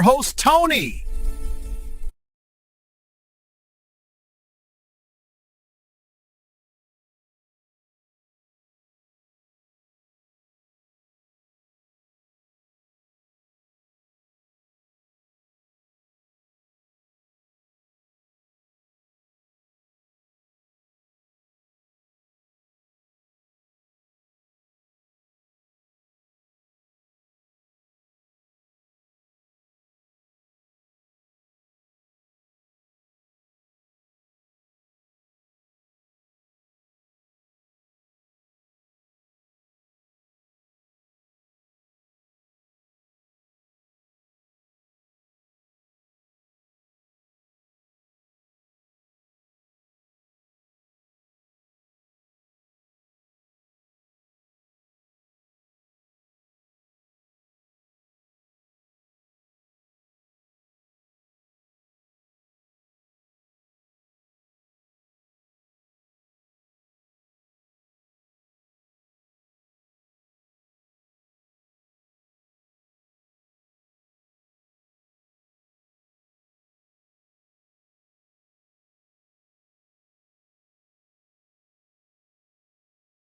host, Tony.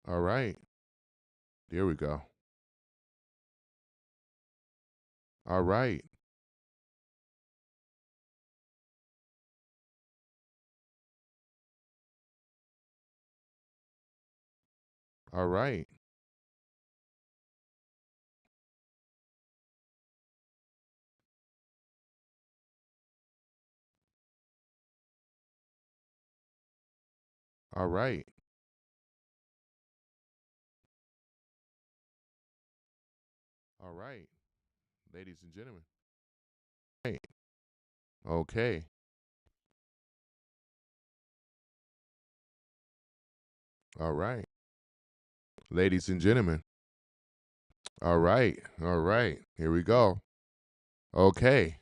All right. There we go. All right. All right. All right. All right. Ladies and gentlemen. Hey. Okay. All right. Ladies and gentlemen. All right. All right. Here we go. Okay.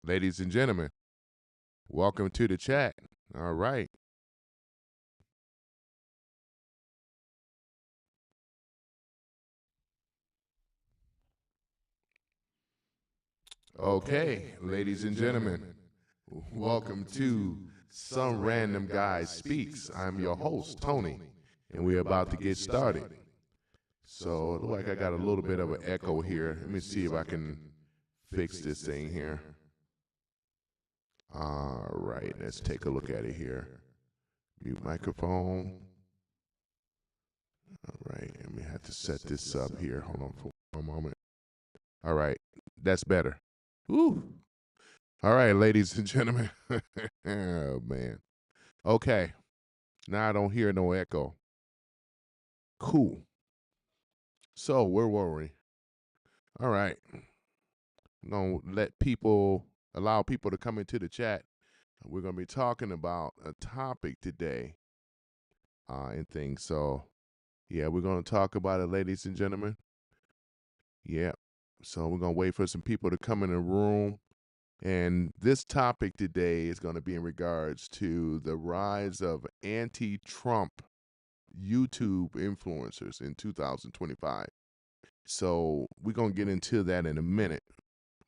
Ladies and gentlemen. Welcome to the chat. All right. Okay. Ladies and gentlemen. Welcome to Some Random Guy Speaks. I'm your host, Tony, and we're about to get started. So it looks like I got a little bit of an echo here. Let me see if I can fix this thing here. All right, let's take a look at it here. Mute microphone. All right, and we have to set this up here. Hold on for a moment. All right, that's better. Woo. All right, ladies and gentlemen. Oh, man. Okay, now I don't hear no echo. Cool. So where were we? All right. I'm going to allow people to come into the chat. We're going to be talking about a topic today and things. So, yeah, we're going to talk about it, ladies and gentlemen. Yeah. So we're going to wait for some people to come in the room. And this topic today is going to be in regards to the rise of anti-Trump YouTube influencers in 2025. So we're going to get into that in a minute.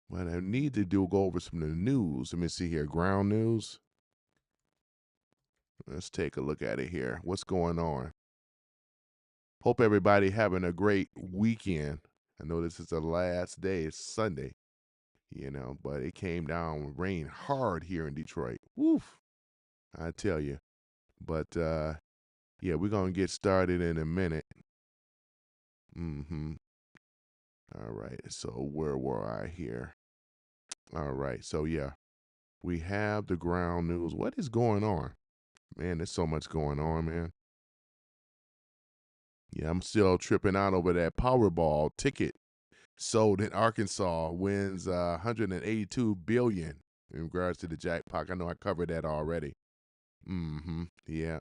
What I need to do, go over some of the news. Let me see here. Ground news. Let's take a look at it here. What's going on? Hope everybody having a great weekend. I know this is the last day. It's Sunday, but it came down, rained hard here in Detroit. Woof, I tell you. But, yeah, we're going to get started in a minute. All right, so where were I here? All right, so yeah, we have the ground news. What is going on? Man, there's so much going on, man. Yeah, I'm still tripping out over that Powerball ticket sold in Arkansas wins 182 billion in regards to the jackpot. I know I covered that already. Yeah.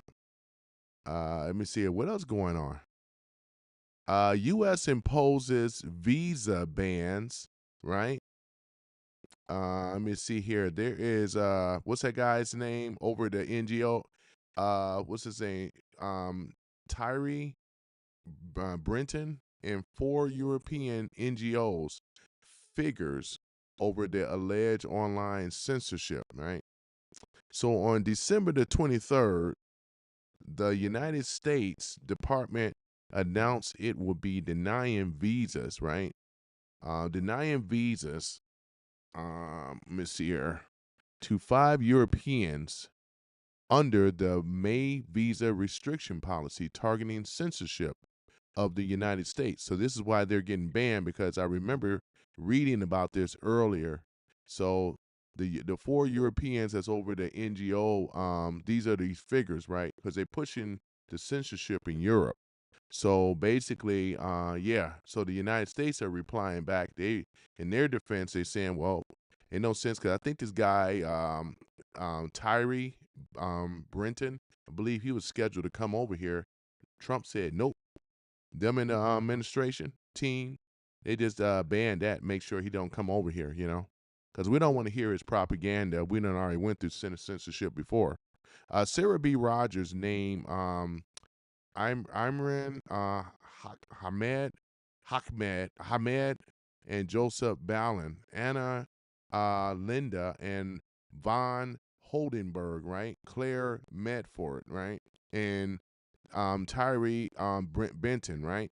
Let me see what else going on. U.S. imposes visa bans, right? Let me see here. There is what's that guy's name over the NGO? What's his name? Tyree Brenton and 4 European NGOs figures over the alleged online censorship, right? So on December the 23rd, the United States Department announced it would be denying visas, right? Denying visas, let me see here, to 5 Europeans under the May visa restriction policy targeting censorship of the United States. So this is why they're getting banned, because I remember reading about this earlier. So the 4 Europeans that's over the NGO, these are these figures, right? Because they're pushing the censorship in Europe. So basically, yeah. So the United States are replying back. They, in their defense, they're saying, well, in no sense, because I think this guy, Tyree Brenton, I believe he was scheduled to come over here. Trump said nope. Them in the administration team, they just banned that. Make sure he don't come over here, you know, because we don't want to hear his propaganda. We done already went through censorship before. Sarah B. Rogers named Imran Hamed, Hamed, and Joseph Ballin, Anna Linda, and Von Holdenberg, right? Claire Medford, right? And Tyree Benton, right?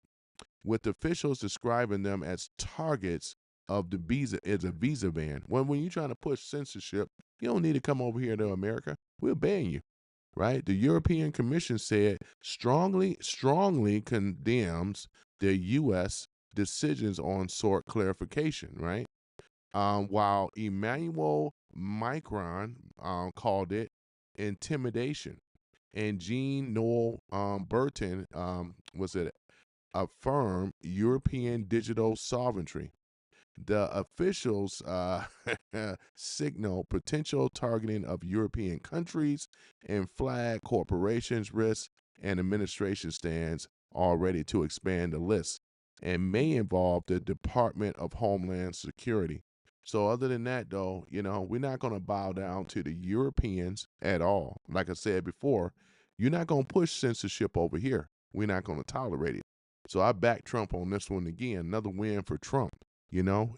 With officials describing them as targets of the visa as a visa ban. When you're trying to push censorship, you don't need to come over here to America. We'll ban you, right? The European Commission said strongly condemns the U.S. decisions on sort clarification, right? While Emmanuel Macron called it intimidation, and Jean Noel Burton was it affirmed European digital sovereignty. The officials signal potential targeting of European countries and flag corporations' risks, and administration stands already to expand the list and may involve the Department of Homeland Security. So other than that, though, you know, we're not going to bow down to the Europeans at all. Like I said before, you're not going to push censorship over here. We're not going to tolerate it. So I back Trump on this one again. Another win for Trump. You know,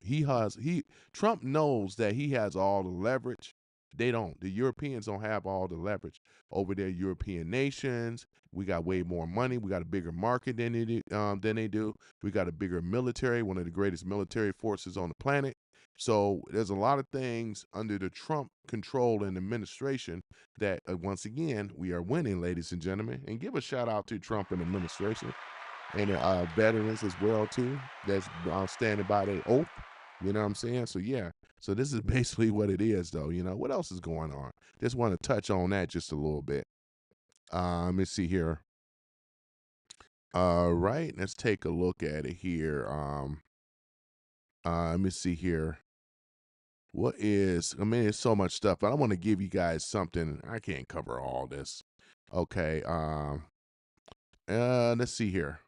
Trump knows that he has all the leverage. They don't. The Europeans don't have all the leverage over their European nations. We got way more money. We got a bigger market than they do. We got a bigger military, one of the greatest military forces on the planet. So there's a lot of things under the Trump control and administration that, once again, we are winning, ladies and gentlemen. And give a shout out to Trump and administration and veterans as well too. That's standing by their oath. You know what I'm saying? So yeah. So this is basically what it is, though. You know what else is going on? Just want to touch on that just a little bit. Let me see here. Right. Let's take a look at it here. Let me see here. What is? I mean, it's so much stuff, but I want to give you guys something. I can't cover all this. Okay. Let's see here.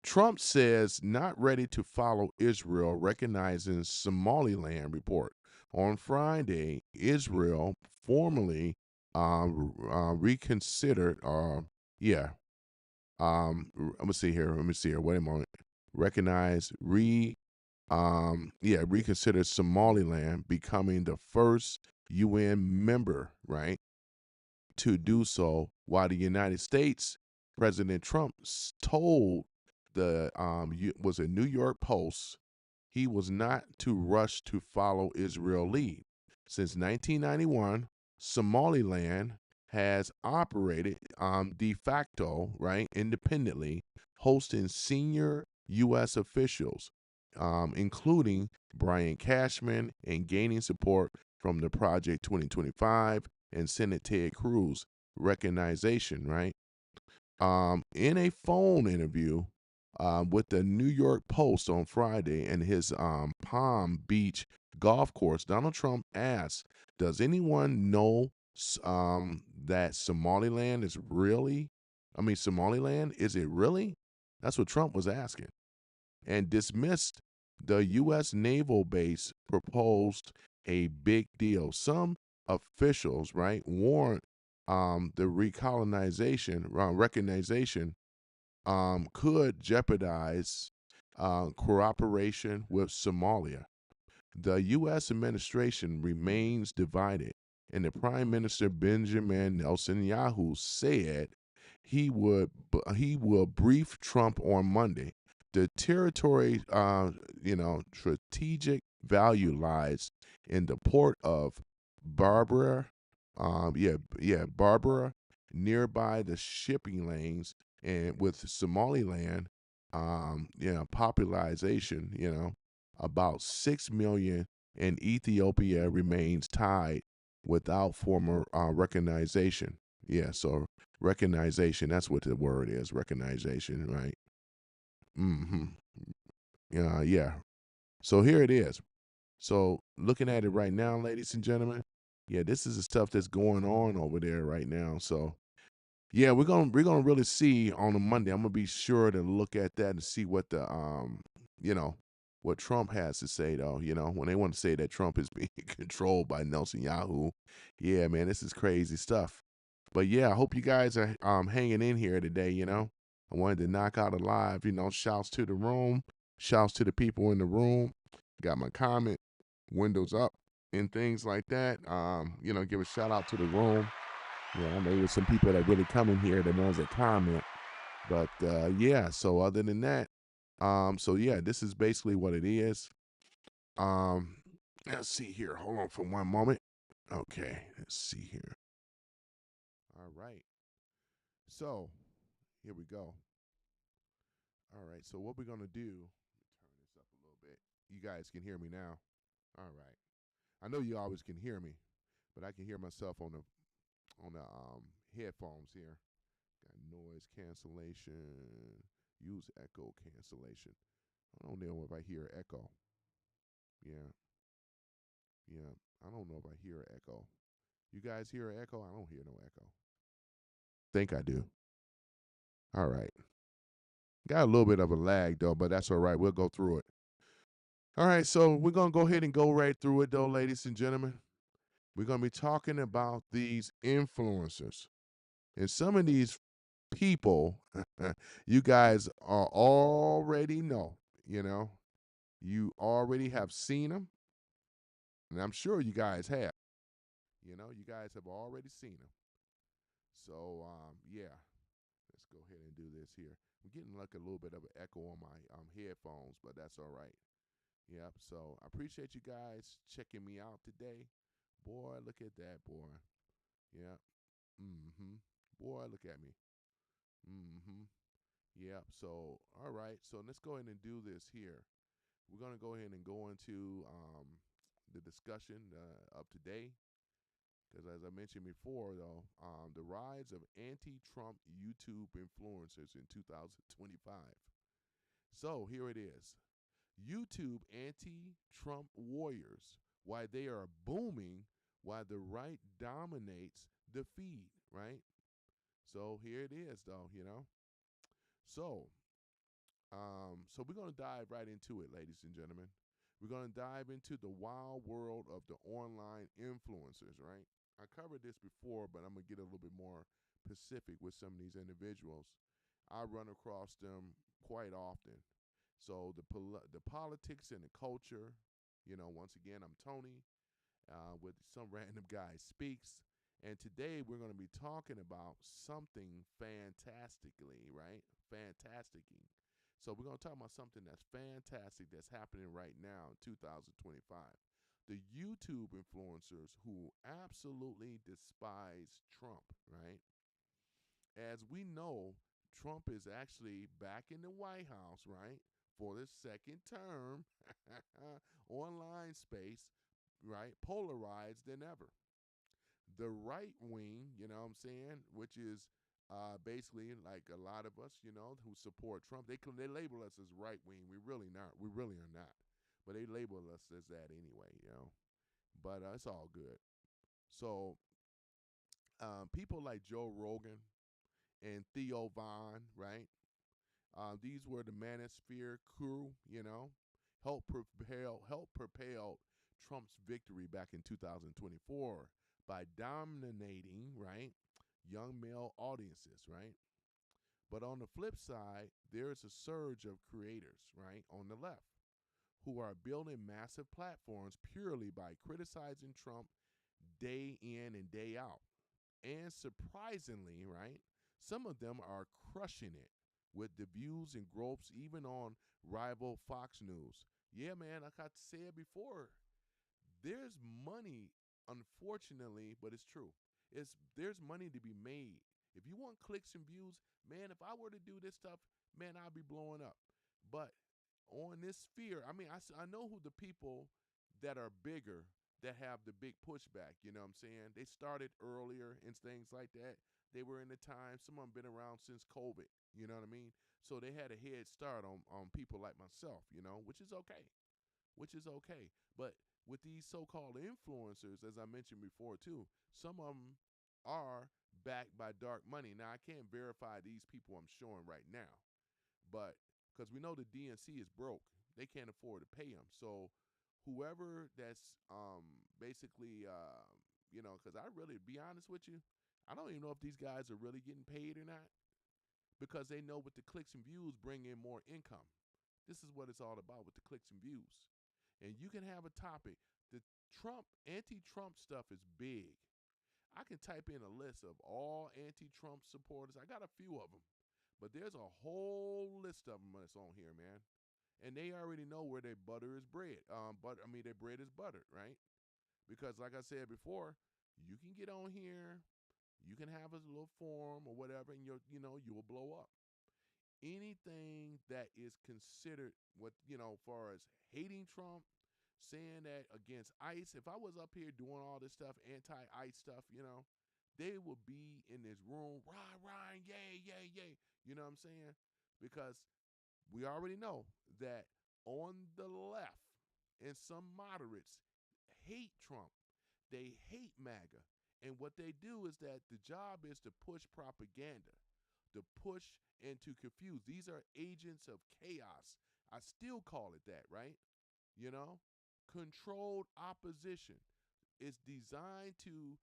Trump says not ready to follow Israel, recognizing Somaliland report. On Friday, Israel formally reconsidered, let me see here. Wait a moment. Reconsidered Somaliland becoming the first UN member, right, to do so, while the United States President Trump told the was a New York Post he was not to rush to follow Israel lead. Since 1991, Somaliland has operated de facto, right, independently, hosting senior U.S. officials, including Brian Cashman, and gaining support from the Project 2025 and Senate Ted Cruz recognition, right? In a phone interview with the New York Post on Friday in his Palm Beach golf course, Donald Trump asked, does anyone know that Somaliland, is it really? That's what Trump was asking. And dismissed the U.S. naval base proposed a big deal. Some officials, right, warned the recognition could jeopardize cooperation with Somalia. The U.S. administration remains divided, and the Prime Minister Benjamin Netanyahu said he will brief Trump on Monday. The territory, strategic value lies in the port of Barbara, Barbara, nearby the shipping lanes, and with Somaliland, popularization, about 6 million, and Ethiopia remains tied without formal recognition. Yeah, so recognition, that's what the word is, recognition, right? Mm-hmm. Yeah. So here it is. So looking at it right now, ladies and gentlemen, yeah, this is the stuff that's going on over there right now. So yeah, we're gonna really see on a Monday. I'm gonna be sure to look at that and see what the you know what Trump has to say though. When they want to say that Trump is being controlled by Nelson Yahoo, yeah, man, this is crazy stuff. But yeah, I hope you guys are hanging in here today. I wanted to knock out a live. Shouts to the room, shouts to the people in the room. Got my comment windows up and things like that. Give a shout out to the room. Yeah, maybe some people that really come in here, the ones that comment. But yeah, so other than that, so yeah, this is basically what it is. Um, let's see here. Hold on for one moment. Okay, let's see here. All right. So here we go. All right. So what we're gonna do? Let me turn this up a little bit. You guys can hear me now. All right. I know you always can hear me, but I can hear myself on the headphones here. Got noise cancellation. Use echo cancellation. I don't know if I hear echo. Yeah, yeah. I don't know if I hear echo. You guys hear echo? I don't hear no echo. Think I do. All right. Got a little bit of a lag though, but that's all right. We'll go through it. All right, so we're gonna go ahead and go right through it though, ladies and gentlemen. We're gonna be talking about these influencers. And some of these people, you guys are already know, you know. You already have seen them, and I'm sure you guys have. You guys have already seen them. So, yeah, let's go ahead and do this here. I'm getting like a little bit of an echo on my headphones, but that's all right. Yep. So I appreciate you guys checking me out today. Boy, look at that, boy. Yep. Mm-hmm. Boy, look at me. Mm-hmm. Yep. So, all right. So let's go ahead and do this here. We're gonna go ahead and go into the discussion of today. Because as I mentioned before, though, the rise of anti-Trump YouTube influencers in 2025. So here it is. YouTube anti-Trump warriors, why they are booming, why the right dominates the feed, right? So here it is, though. So, so we're gonna dive right into it, ladies and gentlemen. We're gonna dive into the wild world of the online influencers, right? I covered this before, but I'm gonna get a little bit more specific with some of these individuals. I run across them quite often. So the politics and the culture, once again, I'm Tony with some random guy speaks. And today we're going to be talking about something fantastically, right? Fantasticking. So we're going to talk about something that's fantastic that's happening right now in 2025. The YouTube influencers who absolutely despise Trump, right? As we know, Trump is actually back in the White House, right? For the second term, online space, right? Polarized than ever. The right wing, you know what I'm saying, which is basically like a lot of us, who support Trump, they label us as right wing. We really not. We really are not. But they label us as that anyway. But it's all good. So people like Joe Rogan and Theo Vaughn, right? These were the Manosphere crew, help propel Trump's victory back in 2024 by dominating, right, young male audiences, right? But on the flip side, there's a surge of creators, right, on the left who are building massive platforms purely by criticizing Trump day in and day out. And surprisingly, right, some of them are crushing it with the views and growths even on rival Fox News. Yeah, man, like I said before, there's money, unfortunately, but it's true. There's money to be made. If you want clicks and views, man, if I were to do this stuff, man, I'd be blowing up. But on this sphere, I mean, I know who the people that are bigger that have the big pushback, you know what I'm saying? They started earlier and things like that. They were in the time. Some of them been around since COVID, you know what I mean? So they had a head start on people like myself, you know, which is okay. But with these so-called influencers, as I mentioned before too, some of them are backed by dark money. Now, I can't verify these people I'm showing right now, but because we know the DNC is broke. They can't afford to pay them. So whoever that's basically, you know, because I really, to be honest with you, I don't even know if these guys are really getting paid or not, because they know with the clicks and views bring in more income. This is what it's all about with the clicks and views. And you can have a topic. The anti-Trump stuff is big. I can type in a list of all anti-Trump supporters. I got a few of them, but there's a whole list of them that's on here, man. And they already know where their butter is bread. Their bread is buttered, right? Because like I said before, you can get on here, you can have a little forum or whatever, and you will blow up. Anything that is considered far as hating Trump, saying that against ICE, if I was up here doing all this stuff, anti-ICE stuff, they would be in this room, rah, yay, yay, yay. You know what I'm saying? Because we already know that on the left and some moderates hate Trump. They hate MAGA. And what they do is that the job is to push propaganda, to push and to confuse. These are agents of chaos. I still call it that, right? Controlled opposition is designed to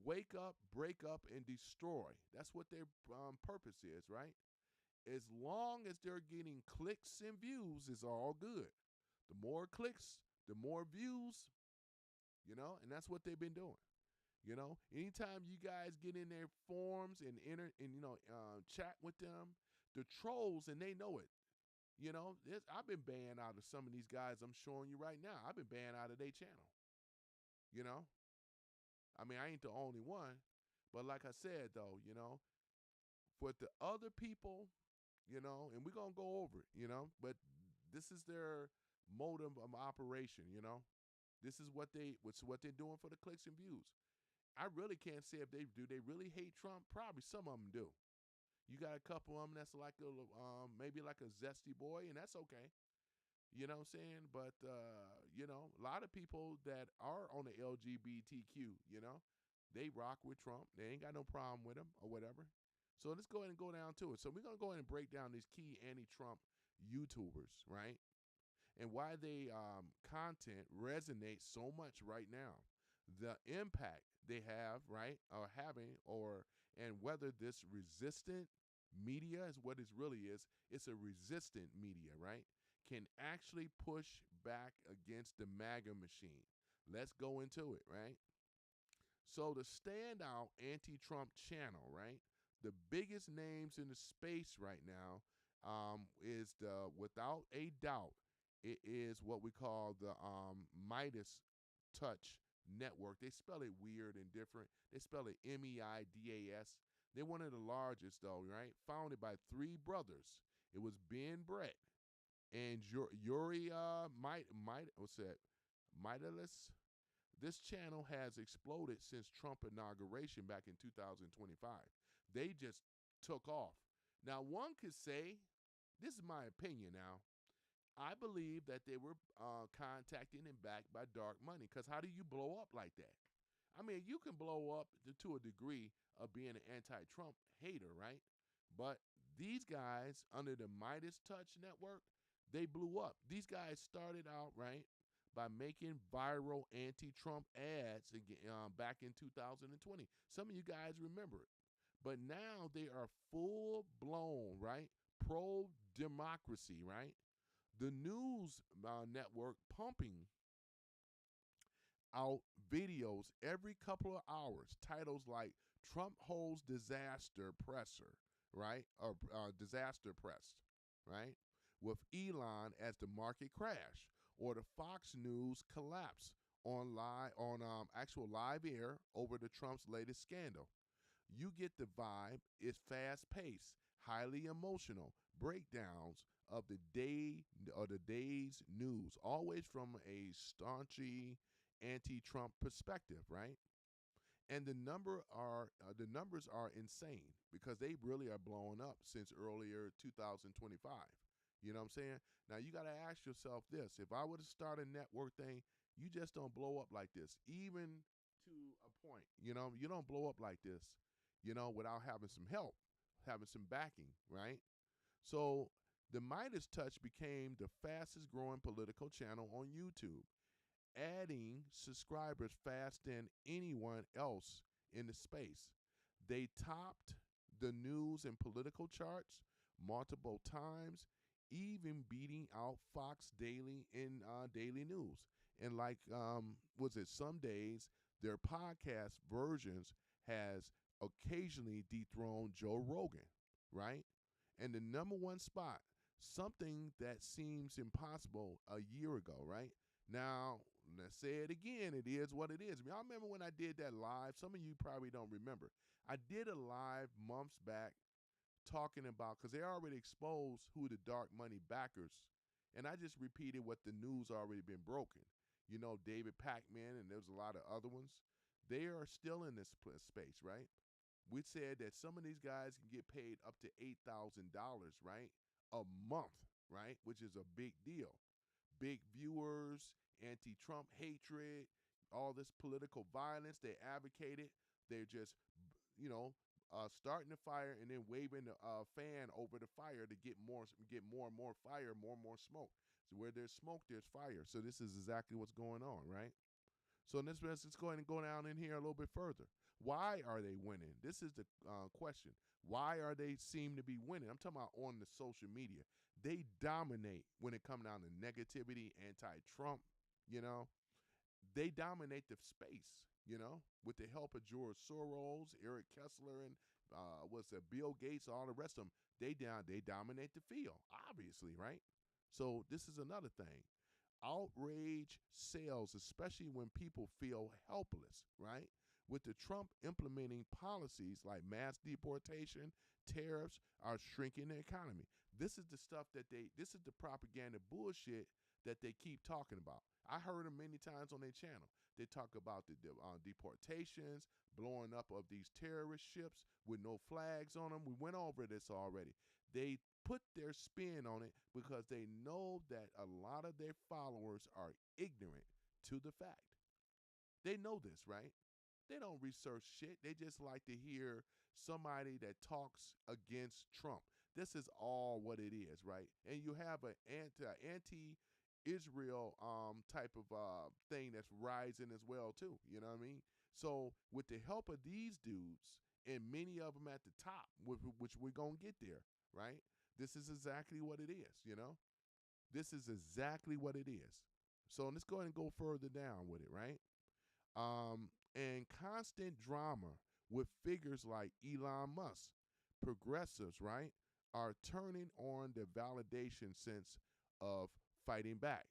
wake up, break up, and destroy. That's what their purpose is, right? As long as they're getting clicks and views, it's all good. The more clicks, the more views, and that's what they've been doing. Anytime you guys get in their forums and chat with them, the trolls, and they know it. I've been banned out of some of these guys I'm showing you right now. I've been banned out of their channel. I mean, I ain't the only one, but like I said, though, for the other people, and we're going to go over it, but this is their modem of operation, This is what they're doing for the clicks and views. I really can't say if they really hate Trump. Probably some of them do. You got a couple of them that's like maybe like a zesty boy, and that's okay. You know what I'm saying? But, a lot of people that are on the LGBTQ, they rock with Trump. They ain't got no problem with him or whatever. So let's go ahead and go down to it. So we're going to go ahead and break down these key anti-Trump YouTubers, right? And why they content resonates so much right now. The impact they have, right, or having, and whether this resistant media is what it really is. It's a resistant media, right? Can actually push back against the MAGA machine. Let's go into it, right? So the standout anti-Trump channel, right? The biggest names in the space right now is without a doubt, it is what we call the Midas Touch Network. They spell it weird and different. They spell it MEIDAS. They're one of the largest, though, right? Founded by three brothers. It was Ben Brett and Yuri Midalis. This channel has exploded since Trump inauguration back in 2025. They just took off. Now, one could say, this is my opinion now, I believe that they were contacting and backed by dark money, because how do you blow up like that? I mean, you can blow up to a degree of being an anti-Trump hater, right? But these guys under the Midas Touch Network, they blew up. These guys started out, right, by making viral anti-Trump ads back in 2020. Some of you guys remember it. But now they are full-blown, right, pro-democracy, right? The news network pumping out videos every couple of hours, titles like Trump holds disaster presser, right? Or disaster press, right? With Elon as the market crash, or the Fox News collapse on actual live air over the Trump's latest scandal. You get the vibe. It's fast paced, highly emotional breakdowns of the day or the day's news, always from a staunchy anti-Trump perspective, right? And the numbers are insane because they really are blowing up since earlier 2025. You know what I'm saying? Now you got to ask yourself this: if I were to start a network thing, you just don't blow up like this, even to a point. You know, you don't blow up like this, without having some help, having some backing, right? So the Midas Touch became the fastest growing political channel on YouTube, adding subscribers faster than anyone else in the space. They topped the news and political charts multiple times, even beating out Fox Daily in daily news. And was it some days their podcast versions has occasionally dethroned Joe Rogan, right? And the number one spot, something that seems impossible a year ago, right? Now, let's say it again. It is what it is. Y'all remember when I did that live? Some of you probably don't remember. I did a live months back talking about, because they already exposed who the dark money backers, and I just repeated what the news already been broken. David Pacman, and there's a lot of other ones. They are still in this space, right? We said that some of these guys can get paid up to $8,000, right? A month, right? Which is a big deal. Big viewers, anti-Trump hatred, all this political violence they advocated. They're just, starting the fire and then waving the fan over the fire to get more and more fire, more and more smoke. So where there's smoke, there's fire. So this is exactly what's going on, right? So in this, let's go ahead and go down in here a little bit further. Why are they winning? This is the question. Why are they seem to be winning? I'm talking about on the social media. They dominate when it comes down to negativity, anti-Trump, you know. They dominate the space, with the help of George Soros, Eric Kessler, and Bill Gates, all the rest of them. They dominate the field, obviously, right? So this is another thing. Outrage sells, especially when people feel helpless, right? With the Trump implementing policies like mass deportation, tariffs are shrinking the economy. This is the stuff this is the propaganda bullshit that they keep talking about. I heard them many times on their channel. They talk about the deportations, blowing up of these terrorist ships with no flags on them. We went over this already. They put their spin on it because they know that a lot of their followers are ignorant to the fact. They know this, right? They don't research shit. They just like to hear somebody that talks against Trump. This is all what it is, right? And you have an anti-Israel type of thing that's rising as well too. You know what I mean? So with the help of these dudes and many of them at the top, which we're gonna get there, right? This is exactly what it is. This is exactly what it is. So let's go ahead and go further down with it, right? And constant drama with figures like Elon Musk, progressives, right, are turning on the validation sense of fighting back,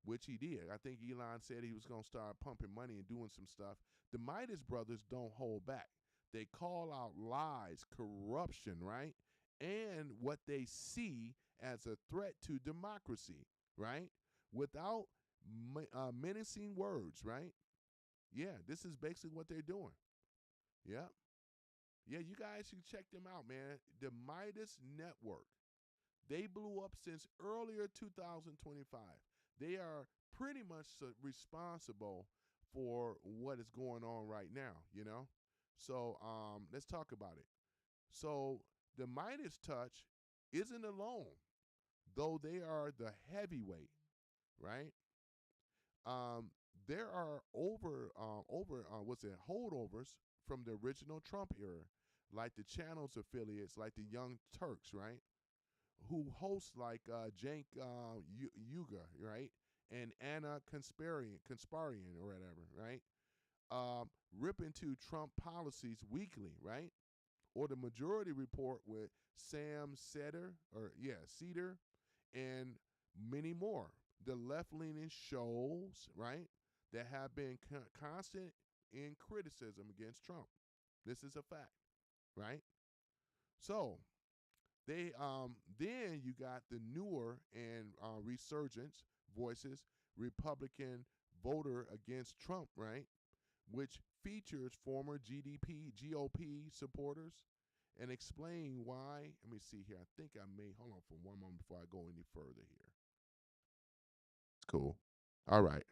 which he did. I think Elon said he was going to start pumping money and doing some stuff. The Midas brothers don't hold back. They call out lies, corruption, right, and what they see as a threat to democracy, right, without menacing words, right? Yeah, this is basically what they're doing. Yeah. Yeah, you guys should check them out, man. The Midas Network. They blew up since earlier 2025. They are pretty much responsible for what is going on right now, So let's talk about it. So the Midas Touch isn't alone, though they are the heavyweight, right? There are holdovers from the original Trump era, like the channel's affiliates, like the Young Turks, right? who hosts like Cenk Yuga, right? And Anna Consparian or whatever, right? Rip into Trump policies weekly, right? Or the Majority Report with Sam Cedar, and many more. The left-leaning shows, right, that have been constant in criticism against Trump. This is a fact, right? So they then you got the newer and resurgence voices, Republican voter against Trump, right? Which features former GOP supporters and explain why. Let me see here. I think I may hold on for one moment before I go any further here. It's cool. All right.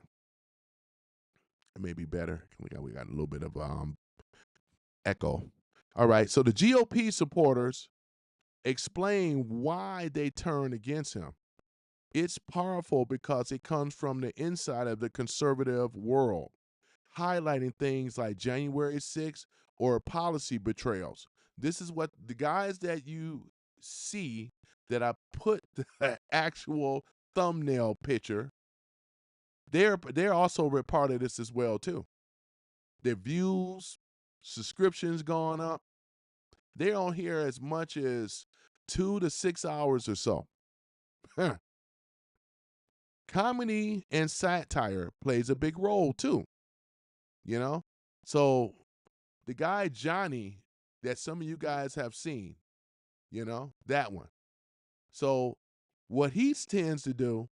It may be better. We got a little bit of echo. All right. So the GOP supporters explain why they turn against him. It's powerful because it comes from the inside of the conservative world, highlighting things like January 6th or policy betrayals. This is what the guys that you see that I put the actual thumbnail picture, they're also a part of this as well too. Their views, subscriptions gone up. They're on here as much as 2 to 6 hours or so. Comedy and satire plays a big role too, you know? So the guy Johnny that some of you guys have seen, that one. So what he tends to do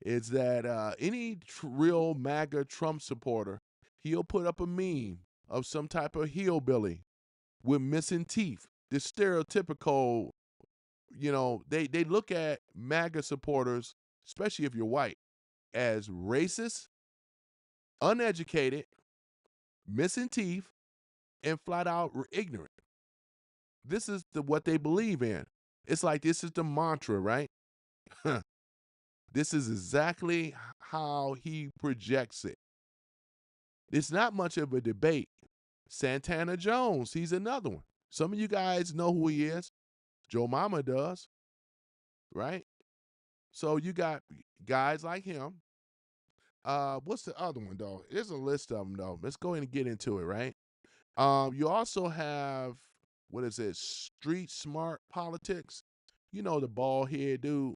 is that any real MAGA Trump supporter, he'll put up a meme of some type of hillbilly with missing teeth. The stereotypical, they look at MAGA supporters, especially if you're white, as racist, uneducated, missing teeth, and flat out ignorant. This is what they believe in. It's like this is the mantra, right? This is exactly how he projects it. It's not much of a debate. Santana Jones, he's another one. Some of you guys know who he is. Joe Mama does, right? So you got guys like him. What's the other one though? There's a list of them though. Let's go ahead and get into it, right? You also have what is it? Street smart politics. You know the bald head dude.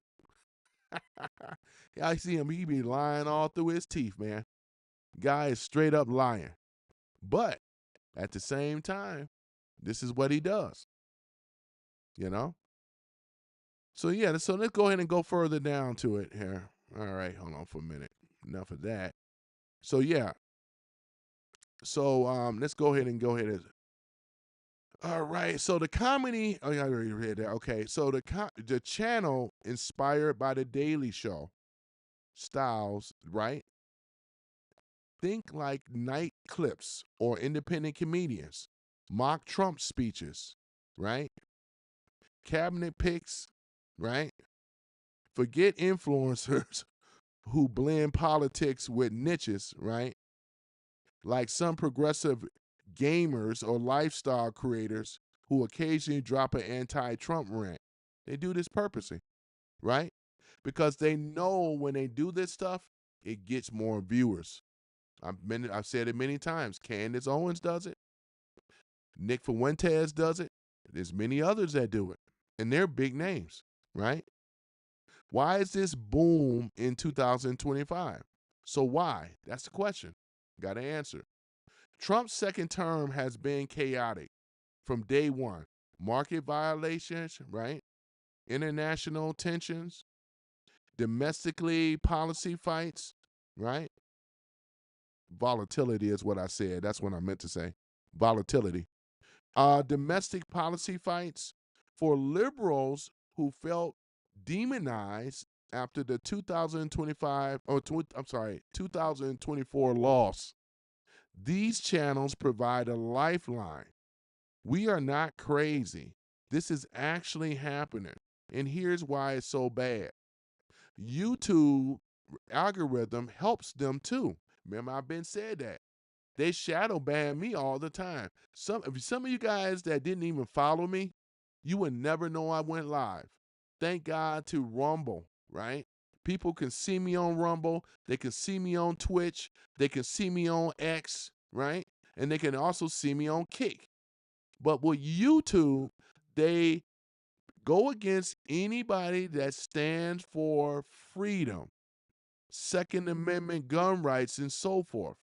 I see him. He be lying all through his teeth, man. Guy is straight up lying. But at the same time, this is what he does. You know. So yeah. So let's go ahead and go further down to it here. All right. Hold on for a minute. Enough of that. So yeah. So let's go ahead and all right. So the comedy. Oh, yeah, I already read that. Okay. So the channel inspired by the Daily Show styles, right? Think like night clips or independent comedians, mock Trump speeches, right? Cabinet picks, right? Forget influencers who blend politics with niches, right? Like some progressive gamers or lifestyle creators who occasionally drop an anti-Trump rant. They do this purposely, right? Because they know when they do this stuff, it gets more viewers. I've said it many times. Candace Owens does it. Nick Fuentes does it. There's many others that do it. And they're big names, right? Why is this boom in 2025? So why? That's the question. Got to answer. Trump's second term has been chaotic from day one. Market violations, right? International tensions, domestically policy fights, right? Volatility is what I said. That's what I meant to say. Volatility. Domestic policy fights for liberals who felt demonized after the 2024 loss. These channels provide a lifeline. We are not crazy. This is actually happening. And here's why it's so bad. YouTube algorithm helps them too. Remember, I've been said that. They shadow ban me all the time. Some of you guys that didn't even follow me, you would never know I went live. thank God to Rumble, right? People can see me on Rumble. They can see me on Twitch. They can see me on X, right? And they can also see me on Kick. But with YouTube, they go against anybody that stands for freedom, Second Amendment gun rights, and so forth.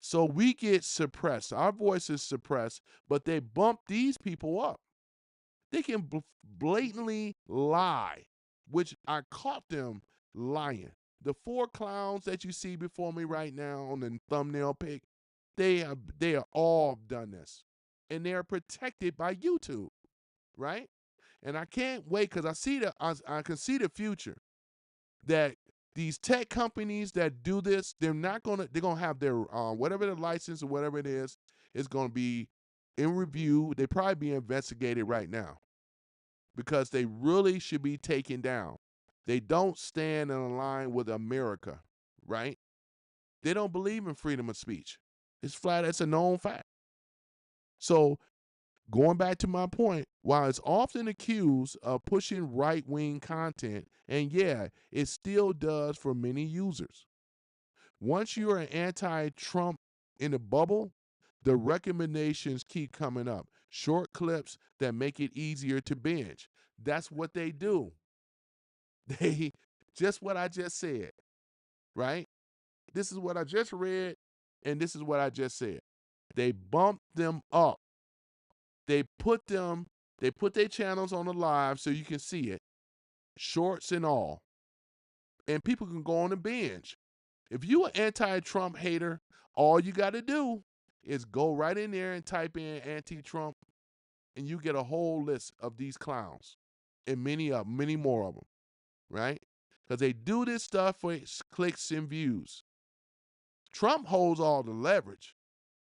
So we get suppressed. Our voice is suppressed, but they bump these people up. They can blatantly lie, which I caught them lying. The 4 clowns that you see before me right now on the thumbnail pic, they are all done this, and they are protected by YouTube, right? And I can't wait because I can see the future that these tech companies that do this, they're gonna have their whatever the license or whatever it is gonna be in review. They probably be investigated right now because they really should be taken down. They don't stand in line with America, right? They don't believe in freedom of speech. It's a known fact. So going back to my point, while it's often accused of pushing right-wing content, and yeah, it still does for many users. Once you're an anti-Trump in a bubble, the recommendations keep coming up. Short clips that make it easier to binge. That's what they do. They just what I just said, right? This is what I just read, and this is what I just said. They bump them up. They put their channels on the live so you can see it, shorts and all. And people can go on and binge. If you an anti-Trump hater, all you got to do is go right in there and type in anti-Trump, and you get a whole list of these clowns, and many more of them, right? Because they do this stuff for clicks and views. Trump holds all the leverage.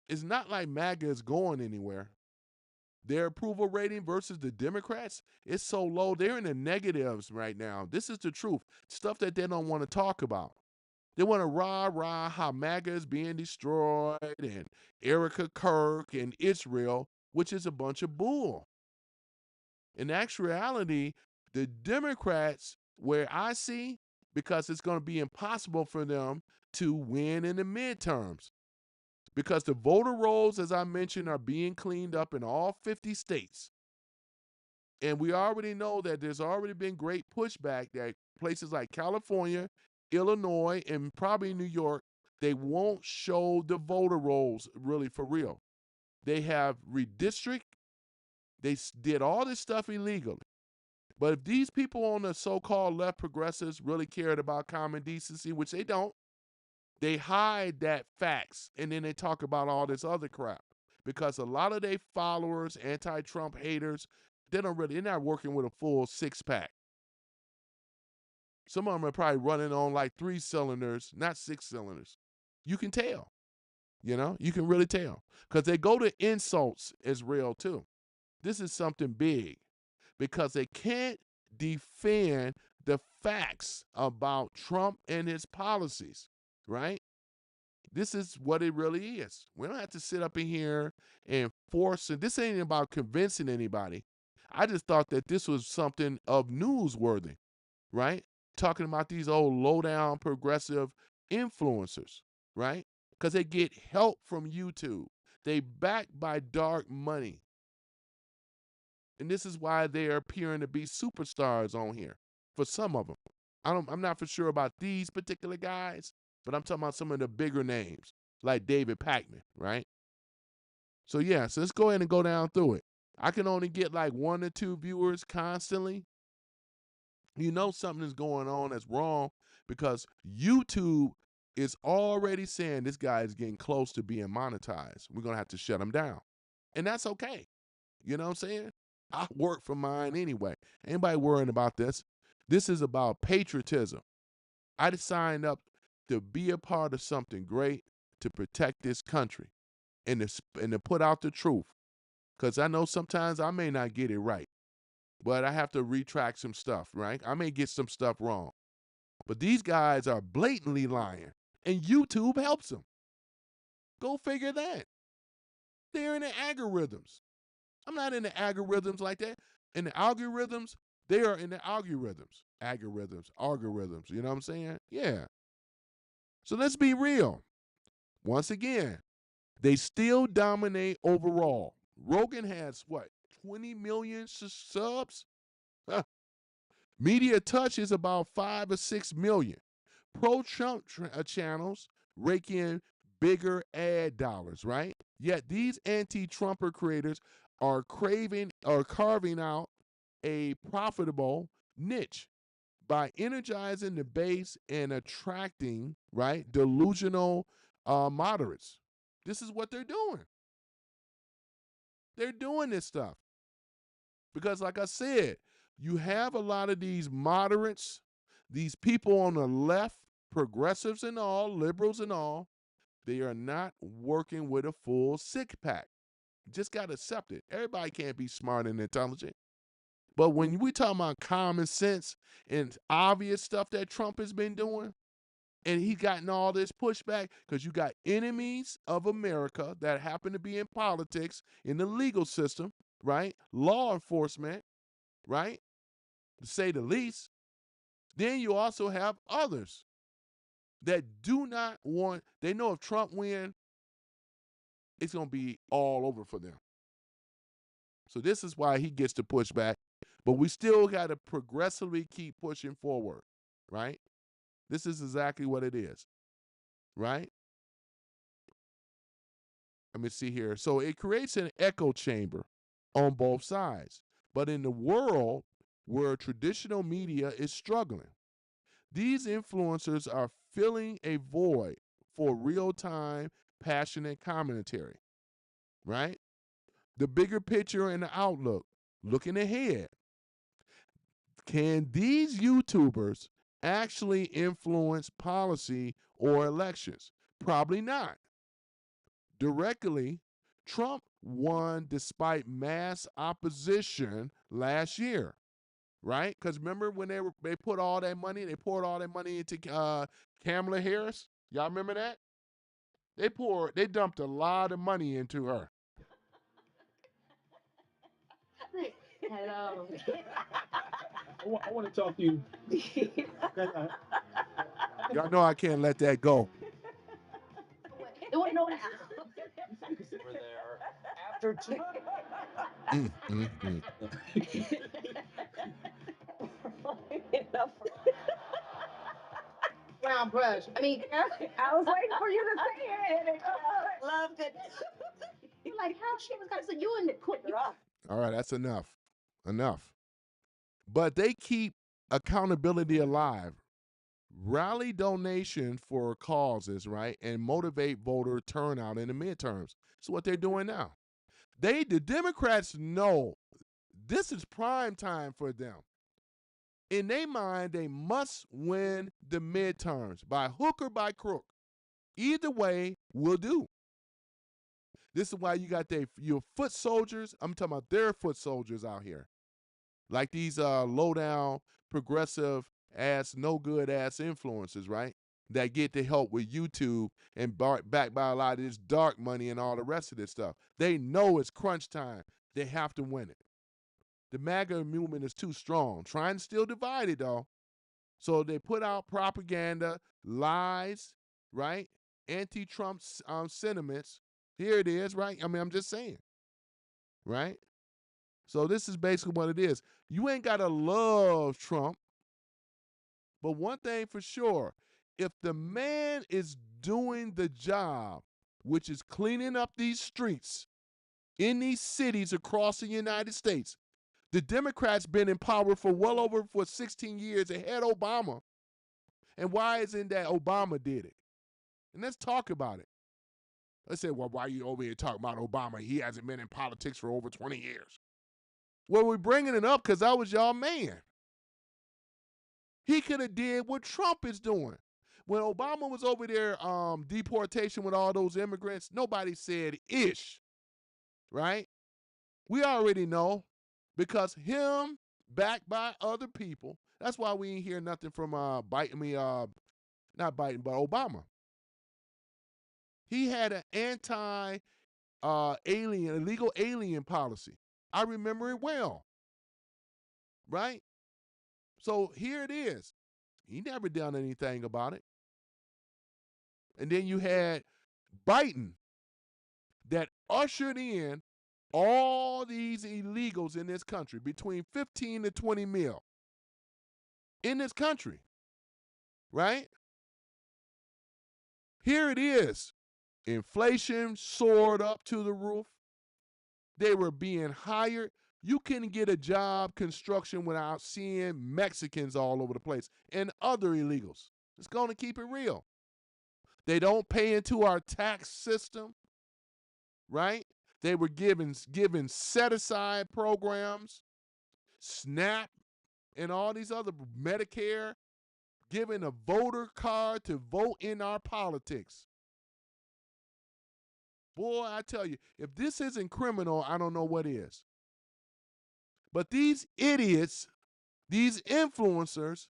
It's not like MAGA is going anywhere. Their approval rating versus the Democrats is so low. They're in the negatives right now. This is the truth. Stuff that they don't want to talk about. They want to rah how MAGA is being destroyed and Erica Kirk and Israel, which is a bunch of bull. In actuality, the Democrats, where I see, because it's going to be impossible for them to win in the midterms. Because the voter rolls, as I mentioned, are being cleaned up in all 50 states. And we already know that there's already been great pushback that places like California, Illinois, and probably New York, they won't show the voter rolls really for real. They have redistrict. They did all this stuff illegally. But if these people on the so-called left progressives really cared about common decency, which they don't, they hide that facts, and then they talk about all this other crap. Because a lot of their followers, anti-Trump haters, they're not working with a full 6-pack. Some of them are probably running on like 3 cylinders, not 6 cylinders. You can tell. You can really tell. Because they go to insults as real too. This is something big. Because they can't defend the facts about Trump and his policies, right? This is what it really is. We don't have to sit up in here and force it. This ain't about convincing anybody. I just thought that this was something of newsworthy, right? Talking about these old low-down progressive influencers, right? Because they get help from YouTube. They backed by dark money. And this is why they're appearing to be superstars on here for some of them. I'm not for sure about these particular guys, but I'm talking about some of the bigger names like David Pakman, right? So yeah, so let's go ahead and go down through it. I can only get like 1 or 2 viewers constantly. You know something is going on that's wrong because YouTube is already saying this guy is getting close to being monetized. We're going to have to shut him down. And that's okay. You know what I'm saying? I work for mine anyway. Anybody worrying about this? This is about patriotism. I just signed up to be a part of something great to protect this country and to put out the truth. Because I know sometimes I may not get it right, but I have to retract some stuff, right? I may get some stuff wrong. But these guys are blatantly lying, and YouTube helps them. Go figure that. They're in the algorithms. I'm not in the algorithms like that. In the algorithms, They are in the algorithms. You know what I'm saying? Yeah. So let's be real. Once again, they still dominate overall. Rogan has what, 20 million subs? Huh. Media Touch is about 5 or 6 million. Pro-Trump channels rake in bigger ad dollars, right? Yet these anti-Trumper creators are carving out a profitable niche by energizing the base and attracting, right, delusional moderates. This is what they're doing. They're doing this stuff. Because, like I said, you have a lot of these moderates, these people on the left, progressives and all, liberals and all, they are not working with a full six pack. Just got to accept it. Everybody can't be smart and intelligent. But when we talk about common sense and obvious stuff that Trump has been doing, and he's gotten all this pushback because you got enemies of America that happen to be in politics, in the legal system, right? Law enforcement, right? To say the least. Then you also have others that do not want, they know if Trump wins, it's going to be all over for them. So this is why he gets to push back. But we still got to progressively keep pushing forward, right? This is exactly what it is, right? Let me see here. So it creates an echo chamber on both sides. But in the world where traditional media is struggling, these influencers are filling a void for real-time, passionate commentary, right? The bigger picture and the outlook, looking ahead. Can these YouTubers actually influence policy or elections? Probably not. Directly, Trump won despite mass opposition last year, right? Because remember when they poured all that money into Kamala Harris? Y'all remember that? They dumped a lot of money into her. Hello. I want to talk to you. Y'all know I can't let that go. No one knows. We're there after two. Brown brush. I mean, I was waiting for you to say it. Loved it. You're like, how she was gonna say you in the court. All right, that's enough. Enough. But they keep accountability alive. Rally donation for causes, right? And motivate voter turnout in the midterms. That's what they're doing now. The Democrats know this is prime time for them. In their mind, they must win the midterms by hook or by crook. Either way will do. This is why you got your foot soldiers. I'm talking about their foot soldiers out here. Like these low down, progressive ass, no good ass influencers, right? That get the help with YouTube and backed by a lot of this dark money and all the rest of this stuff. They know it's crunch time. They have to win it. The MAGA movement is too strong. Trying to still divide it though. So they put out propaganda, lies, right? Anti-Trump sentiments. Here it is, right? I mean, I'm just saying, right? So this is basically what it is. You ain't got to love Trump. But one thing for sure, if the man is doing the job, which is cleaning up these streets in these cities across the United States, the Democrats been in power for 16 years ahead of Obama. And why isn't that Obama did it? And let's talk about it. Let's say, well, why are you over here talking about Obama? He hasn't been in politics for over 20 years. Well, we're bringing it up because that was y'all man. He could have did what Trump is doing. When Obama was over there, deportation with all those immigrants, nobody said ish, right? We already know because him backed by other people. That's why we ain't hear nothing from not Biden, but Obama. He had an illegal alien policy. I remember it well, right? So here it is. He never done anything about it. And then you had Biden that ushered in all these illegals in this country, between 15 to 20 mil in this country, right? Here it is. Inflation soared up to the roof. They were being hired. You couldn't get a job construction without seeing Mexicans all over the place and other illegals. It's going to keep it real. They don't pay into our tax system, right? They were given set-aside programs, SNAP, and all these other Medicare, giving a voter card to vote in our politics. Boy, I tell you, if this isn't criminal, I don't know what is. But these idiots, these influencers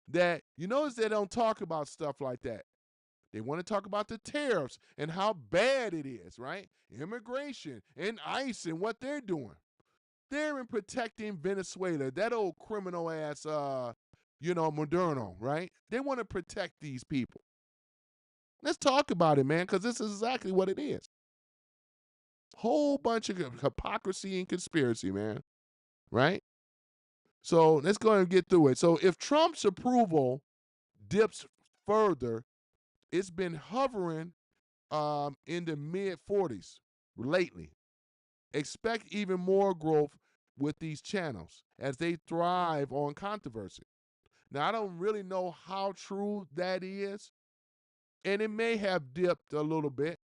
that, you notice they don't talk about stuff like that. They want to talk about the tariffs and how bad it is, right? Immigration and ICE and what they're doing. They're in protecting Venezuela, that old criminal ass, Moderno, right? They want to protect these people. Let's talk about it, man, because this is exactly what it is. Whole bunch of hypocrisy and conspiracy, man, right? So let's go ahead and get through it. So if Trump's approval dips further, it's been hovering in the mid-40s lately. Expect even more growth with these channels as they thrive on controversy. Now, I don't really know how true that is, and it may have dipped a little bit,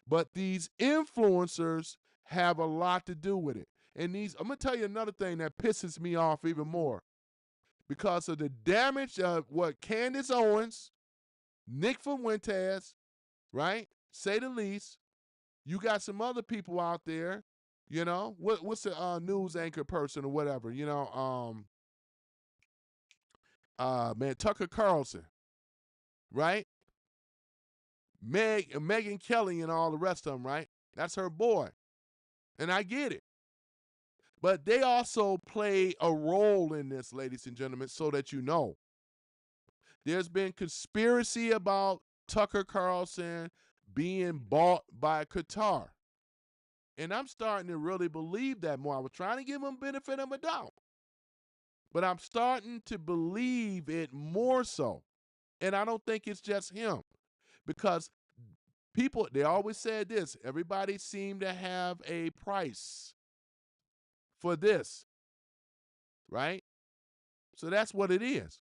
but these influencers have a lot to do with it. And I'm going to tell you another thing that pisses me off even more. Because of the damage of what Candace Owens, Nick Fuentes, right? Say the least. You got some other people out there, what's the news anchor person or whatever, Tucker Carlson, right? Megyn Kelly and all the rest of them, right? That's her boy. And I get it. But they also play a role in this, ladies and gentlemen, so that you know. There's been conspiracy about Tucker Carlson being bought by Qatar. And I'm starting to really believe that more. I was trying to give him benefit of a doubt. But I'm starting to believe it more so. And I don't think it's just him. Because people, they always said this, everybody seemed to have a price for this, right? So that's what it is.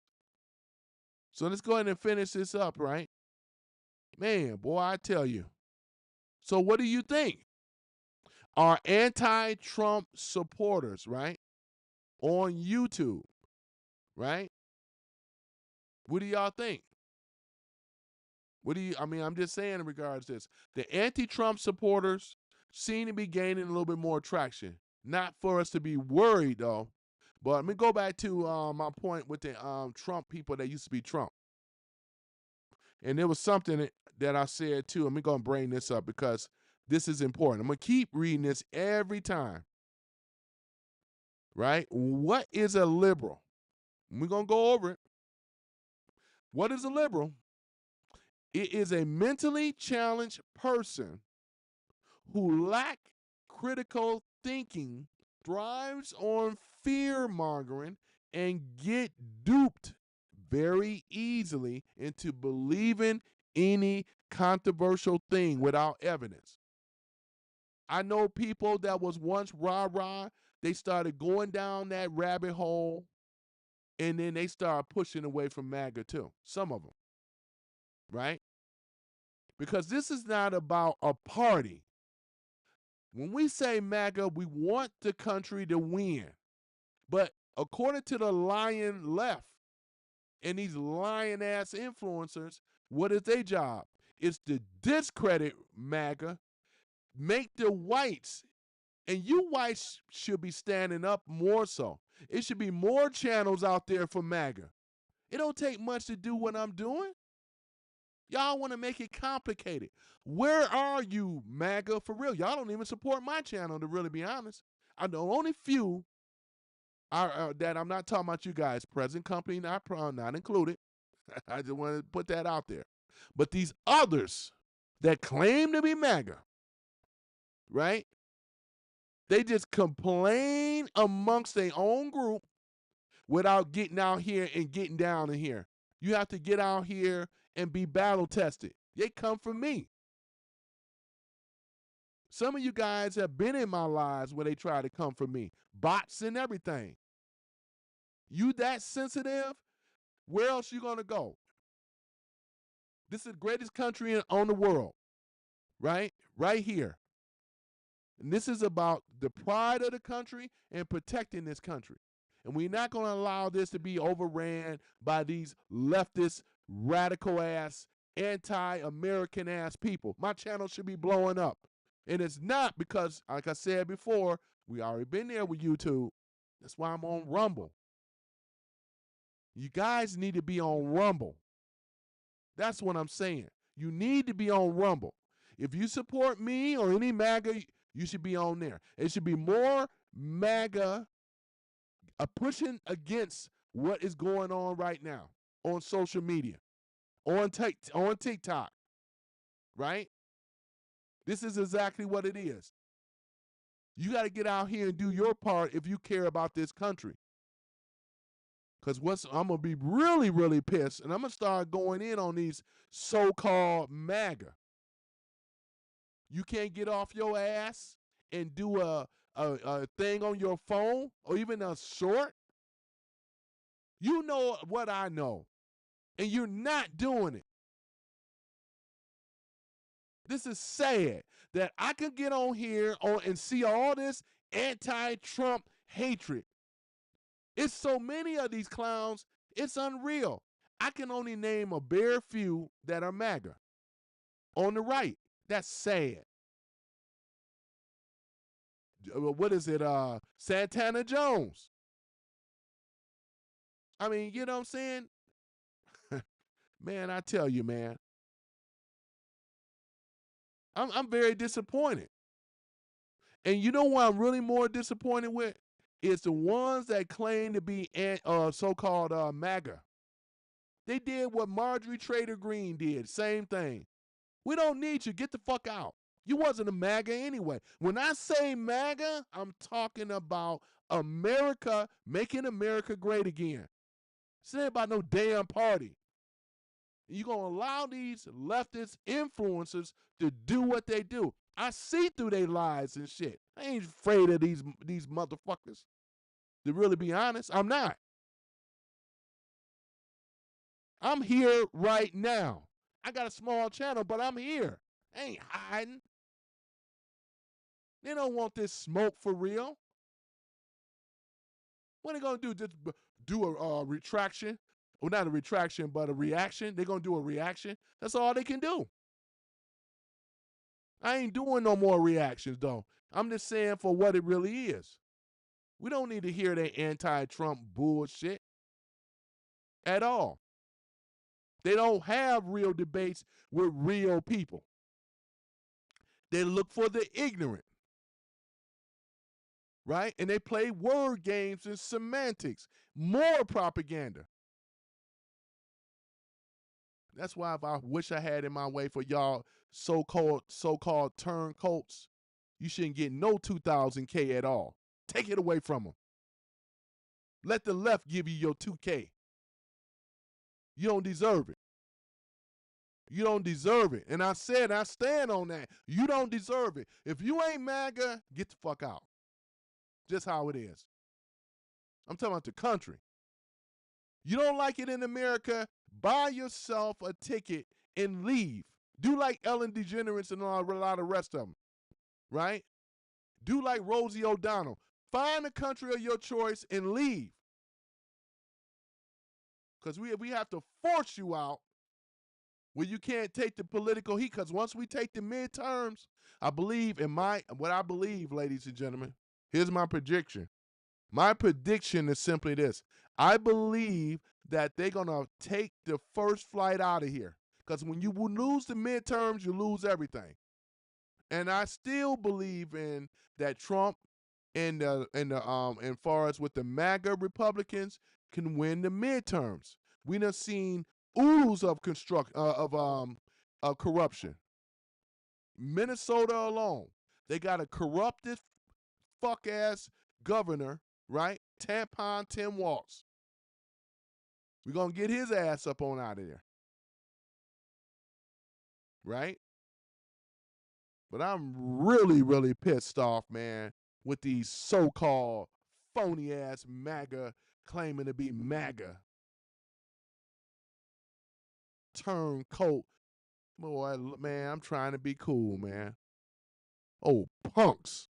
So let's go ahead and finish this up, right? Man, boy, I tell you. So what do you think? Are anti-Trump supporters, right, on YouTube, right? What do y'all think? I'm just saying in regards to this. The anti-Trump supporters seem to be gaining a little bit more traction. Not for us to be worried, though. But let me go back to my point with the Trump people that used to be Trump. And there was something that I said, too. I'm going to bring this up because this is important. I'm going to keep reading this every time. Right? What is a liberal? We're going to go over it. What is a liberal? It is a mentally challenged person who lack critical thinking, thrives on fear-mongering, and get duped very easily into believing any controversial thing without evidence. I know people that was once rah-rah, they started going down that rabbit hole, and then they started pushing away from MAGA too, some of them, right? Because this is not about a party. When we say MAGA, we want the country to win. But according to the lying left and these lying-ass influencers, what is their job? It's to discredit MAGA, make the whites, and you whites should be standing up more so. It should be more channels out there for MAGA. It don't take much to do what I'm doing. Y'all want to make it complicated. Where are you, MAGA, for real? Y'all don't even support my channel, to really be honest. I know only few that I'm not talking about you guys, present company not included. I just want to put that out there. But these others that claim to be MAGA, right? They just complain amongst their own group without getting out here and getting down in here. You have to get out here and be battle tested. They come from me. Some of you guys have been in my lives where they try to come for me. Bots and everything. You that sensitive? Where else you gonna go? This is the greatest country on the world, right? Right here. And this is about the pride of the country and protecting this country. And we're not going to allow this to be overran by these leftist, radical ass, anti-American ass people. My channel should be blowing up. And it's not because, like I said before, we already been there with YouTube. That's why I'm on Rumble. You guys need to be on Rumble. That's what I'm saying. You need to be on Rumble. If you support me or any MAGA, you should be on there. It should be more MAGA pushing against what is going on right now on social media, on TikTok, right? This is exactly what it is. You got to get out here and do your part if you care about this country. Because I'm going to be really, really pissed, and I'm going to start going in on these so-called MAGA. You can't get off your ass and do a thing on your phone or even a short. You know what I know, and you're not doing it. This is sad that I can get on here and see all this anti-Trump hatred. It's so many of these clowns, it's unreal. I can only name a bare few that are MAGA. On the right, that's sad. What is it? Santana Jones. I mean, you know what I'm saying? Man, I tell you, man. I'm very disappointed. And you know what I'm really more disappointed with? It's the ones that claim to be so-called MAGA. They did what Marjorie Taylor Greene did. Same thing. We don't need you. Get the fuck out. You wasn't a MAGA anyway. When I say MAGA, I'm talking about America, making America great again. This ain't about no damn party. You're going to allow these leftist influencers to do what they do. I see through their lies and shit. I ain't afraid of these motherfuckers. To really be honest, I'm not. I'm here right now. I got a small channel, but I'm here. I ain't hiding. They don't want this smoke for real. What are they going to do? Just do a retraction? Well, not a retraction, but a reaction. They're going to do a reaction. That's all they can do. I ain't doing no more reactions, though. I'm just saying for what it really is. We don't need to hear that anti-Trump bullshit at all. They don't have real debates with real people. They look for the ignorant, right? And they play word games and semantics. More propaganda. That's why if I wish I had in my way for y'all so-called turncoats, you shouldn't get no 2,000K at all. Take it away from them. Let the left give you your 2K. You don't deserve it. You don't deserve it. And I said, I stand on that. You don't deserve it. If you ain't MAGA, get the fuck out. Just how it is. I'm talking about the country. You don't like it in America, buy yourself a ticket and leave. Do like Ellen DeGeneres and a lot of rest of them, right? Do like Rosie O'Donnell. Find a country of your choice and leave. Because we have to force you out where you can't take the political heat. Because once we take the midterms, I believe what I believe, ladies and gentlemen, here's my prediction. My prediction is simply this. I believe that they're going to take the first flight out of here. Because when you lose the midterms, you lose everything. And I still believe in that Trump and far as with the MAGA Republicans can win the midterms. We done seen oodles of corruption. Minnesota alone, they got a corrupted fuck ass governor, right? Tampon Tim Walz. We're gonna get his ass up on out of there. Right? But I'm really, really pissed off, man, with these so-called phony ass MAGA claiming to be MAGA. Turncoat. Boy, man, I'm trying to be cool, man. Oh, punks.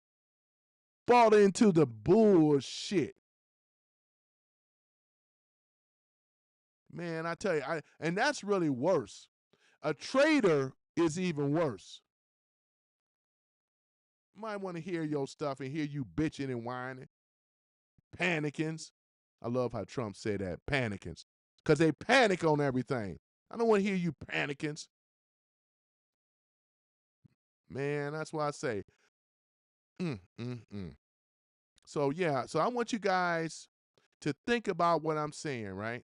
Bought into the bullshit. Man, I tell you, and that's really worse. A traitor is even worse. You might want to hear your stuff and hear you bitching and whining. Panicking. I love how Trump said that, panicking. Because they panic on everything. I don't want to hear you panicking. Man, that's why I say, So, yeah, so I want you guys to think about what I'm saying, right?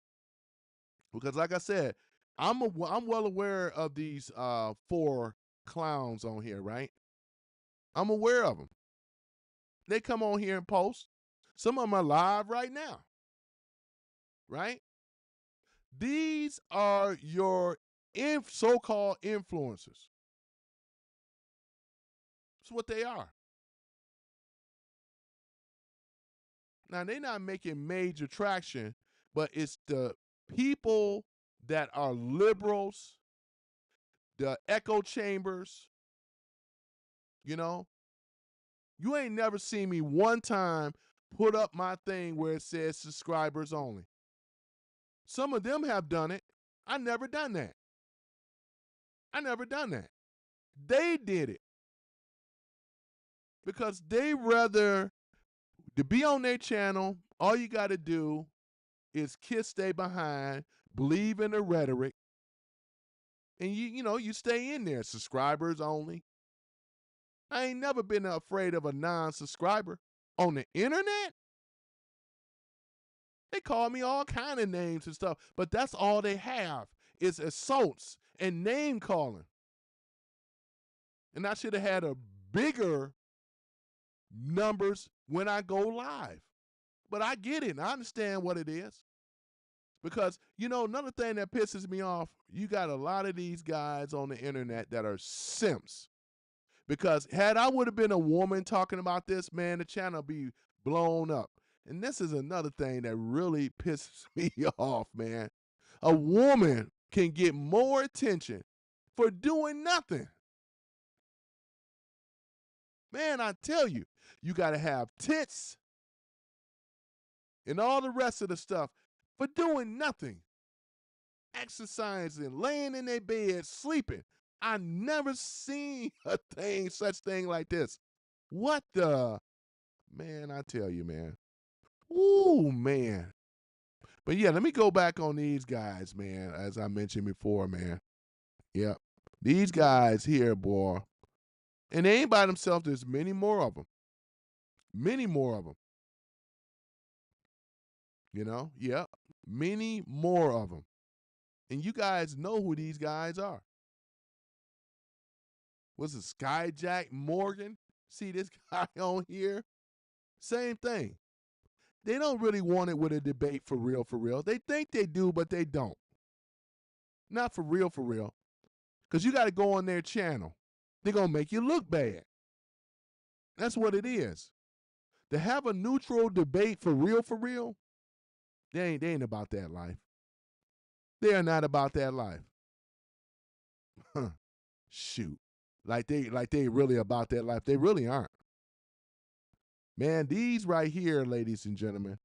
Because like I said, I'm well aware of these 4 clowns on here, right? I'm aware of them. They come on here and post. Some of them are live right now, right? These are your so-called influencers. That's what they are. Now, they're not making major traction, but it's the people that are liberals, the echo chambers, you know. You ain't never seen me one time put up my thing where it says subscribers only. Some of them have done it. I never done that. They did it because they rather to be on their channel. All you got to do is kiss they behind, believe in the rhetoric, and you stay in there. Subscribers only. I ain't never been afraid of a non-subscriber on the internet. They call me all kind of names and stuff, but that's all they have is assaults and name calling. And I should have had a bigger numbers when I go live. But I get it. I understand what it is. Because, another thing that pisses me off, you got a lot of these guys on the internet that are simps. Because had I would have been a woman talking about this, man, the channel would be blown up. And this is another thing that really pisses me off, man. A woman can get more attention for doing nothing. Man, I tell you, you got to have tits and all the rest of the stuff for doing nothing. Exercising, laying in their bed, sleeping. I never seen such thing like this. What the? Man, I tell you, man. Ooh, man. But yeah, let me go back on these guys, man, as I mentioned before, man. Yep. These guys here, boy. And they ain't by themselves. There's many more of them. Many more of them. Yep. Many more of them. And you guys know who these guys are. Was it Skyjack Morgan? See this guy on here? Same thing. They don't really want it with a debate for real, for real. They think they do, but they don't. Not for real, for real. Because you got to go on their channel. They're going to make you look bad. That's what it is. To have a neutral debate for real, they ain't about that life. They are not about that life. Shoot. Like they really about that life. They really aren't. Man, these right here, ladies and gentlemen,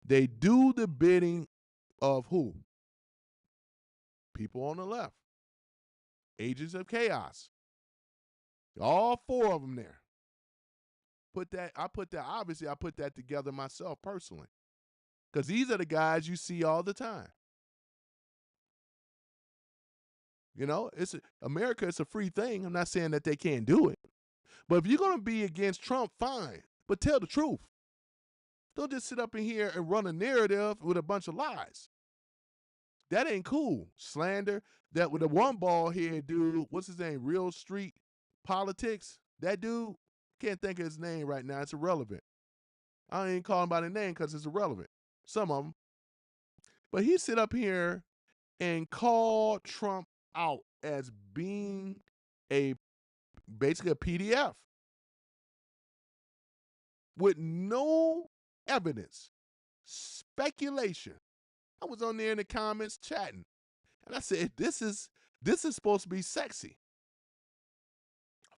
they do the bidding of who? People on the left. Agents of chaos. All 4 of them there. I put that together myself personally. Because these are the guys you see all the time. America is a free thing. I'm not saying that they can't do it. But if you're going to be against Trump, fine. but tell the truth. Don't just sit up in here and run a narrative with a bunch of lies. That ain't cool. Slander. That with the one ball head dude, what's his name? Real Street Politics. That dude, can't think of his name right now. It's irrelevant. I ain't calling by the name because it's irrelevant. Some of them. But he sit up here and call Trump out as being basically a PDF with no evidence, speculation. I was on there in the comments chatting, and I said, "This is supposed to be sexy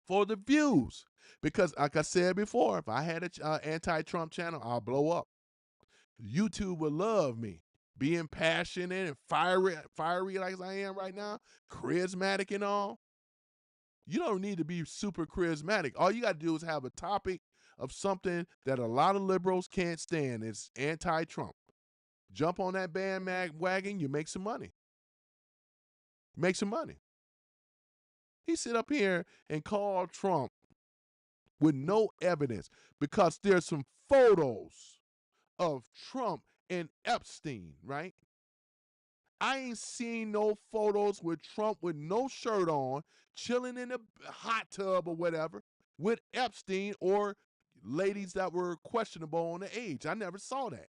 for the views." Because, like I said before, if I had an anti-Trump channel, I'll blow up. YouTube would love me, being passionate and fiery like I am right now, charismatic and all. You don't need to be super charismatic. All you got to do is have a topic of something that a lot of liberals can't stand. It's anti-Trump. Jump on that bandwagon, you make some money. Make some money. He sit up here and call Trump with no evidence because there's some photos of Trump and Epstein, right? I ain't seen no photos with Trump with no shirt on, chilling in a hot tub or whatever, with Epstein or ladies that were questionable on the age. I never saw that.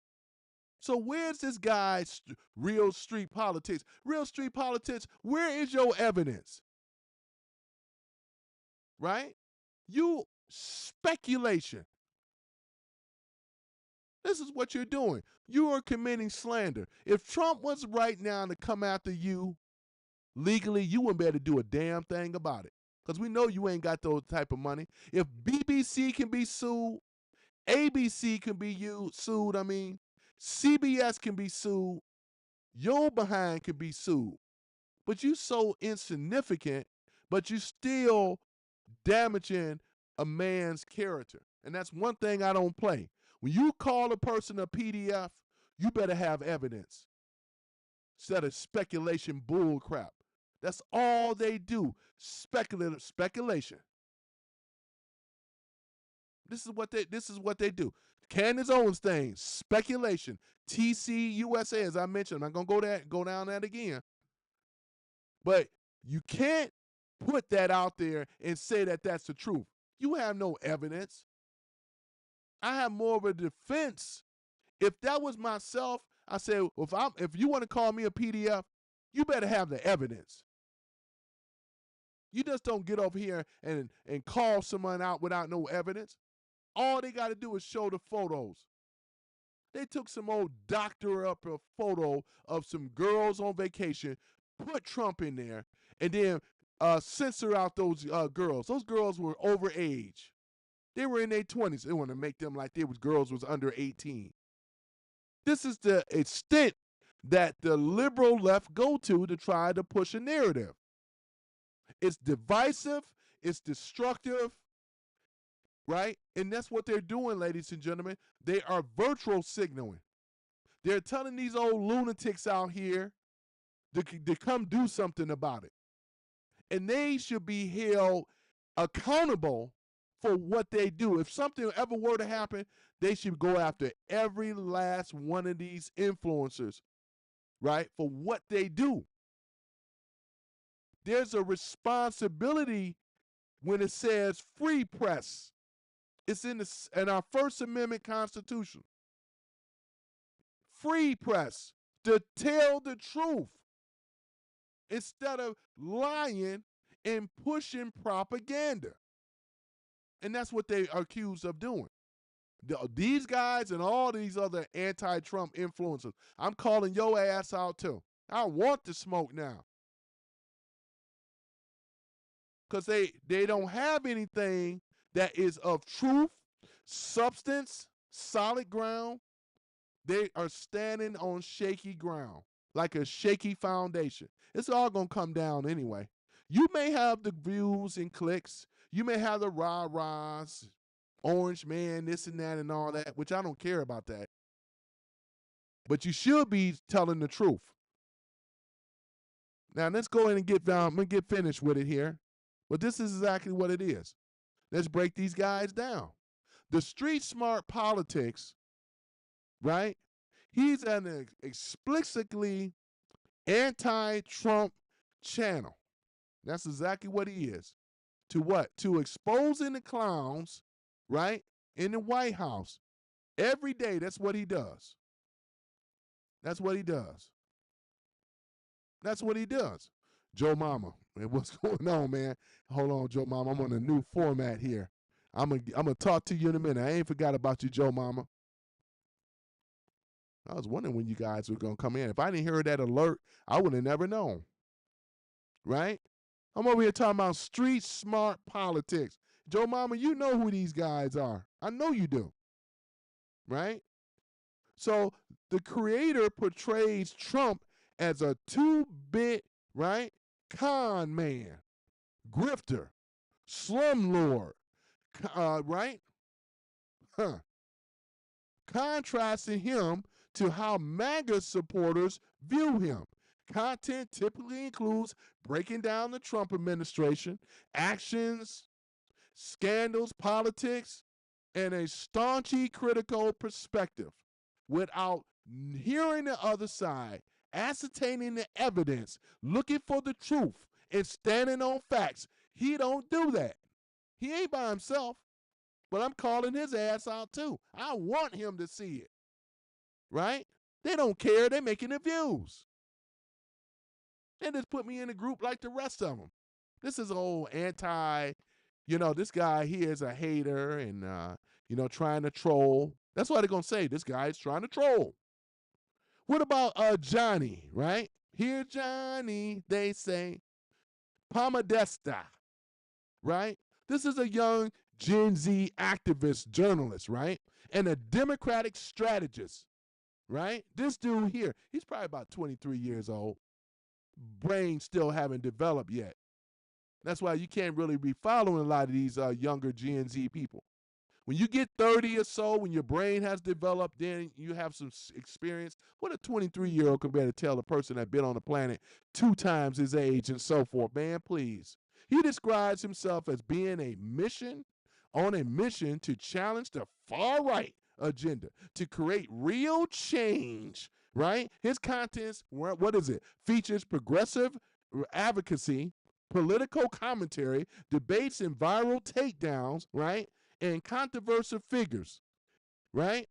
So where's this guy's real street politics? Real street politics, where is your evidence? Right? You speculation. This is what you're doing. You are committing slander. If Trump was right now to come after you legally, you wouldn't be able to do a damn thing about it. Because we know you ain't got those type of money. If BBC can be sued, ABC can be sued, CBS can be sued, your behind can be sued. But you so insignificant, but you still damaging a man's character. And that's one thing I don't play. When you call a person a PDF, you better have evidence instead of speculation bull crap. That's all they do. Speculation. This is what they do. Candace Owens thing, speculation. TC USA, as I mentioned, I'm not gonna go down that again. But you can't put that out there and say that that's the truth. You have no evidence. I have more of a defense. If that was myself, I say, if you want to call me a PDF, you better have the evidence. You just don't get over here and call someone out without no evidence. All they got to do is show the photos. They took some old doctor up a photo of some girls on vacation, put Trump in there, and then censor out those girls. Those girls were over age. They were in their 20s. They want to make them like girls was under 18. This is the extent that the liberal left go to try to push a narrative. It's divisive. It's destructive. Right? And that's what they're doing, ladies and gentlemen. They are virtual signaling. They're telling these old lunatics out here to come do something about it. And they should be held accountable for what they do. If something ever were to happen, they should go after every last one of these influencers, right, for what they do. There's a responsibility when it says free press. It's in our First Amendment Constitution. Free press to tell the truth instead of lying and pushing propaganda. And that's what they are accused of doing. These guys and all these other anti-Trump influencers, I'm calling your ass out too. I want to smoke now. Because they don't have anything that is of truth, substance, solid ground. They are standing on shaky ground, like a shaky foundation. It's all going to come down anyway. You may have the views and clicks. You may have the rah-rahs, orange man, this and that and all that, which I don't care about that. But you should be telling the truth. Now, let's go ahead and get down. I'm going to get finished with it here. But this is exactly what it is. Let's break these guys down. The street smart politics, right? He's an explicitly anti-Trump channel. That's exactly what he is. To what? To exposing the clowns, right? In the White House. Every day, that's what he does. That's what he does. That's what he does. Joe Mama, man, what's going on, man? Hold on, Joe Mama. I'm on a new format here. I'm gonna talk to you in a minute. I ain't forgot about you, Joe Mama. I was wondering when you guys were gonna come in. If I didn't hear that alert, I would have never known. Right? I'm over here talking about street smart politics. Joe Mama, you know who these guys are. I know you do. Right? So the creator portrays Trump as a two-bit, right, con man, grifter, slumlord, right? Huh. Contrasting him to how MAGA supporters view him. Content typically includes breaking down the Trump administration, actions, scandals, politics, and a staunchy critical perspective without hearing the other side, ascertaining the evidence, looking for the truth, and standing on facts. He don't do that. He ain't by himself, but I'm calling his ass out too. I want him to see it, right? They don't care. They're making the views. They just put me in a group like the rest of them. This is old anti, this guy here is a hater and, trying to troll. That's why they're going to say this guy is trying to troll. What about Johnny, right? Here, Johnny, they say. Pomadesta, right? This is a young Gen Z activist journalist, right? And a Democratic strategist, right? This dude here, he's probably about 23 years old. Brain still haven't developed yet. That's why you can't really be following a lot of these younger Gen Z people. When you get 30 or so, when your brain has developed, then you have some experience. What a 23-year-old can better tell a person that been on the planet 2 times his age and so forth. Man, please. He describes himself as being on a mission to challenge the far right agenda, to create real change, right? His contents, what is it? Features progressive advocacy, political commentary, debates and viral takedowns, right? And controversial figures, right?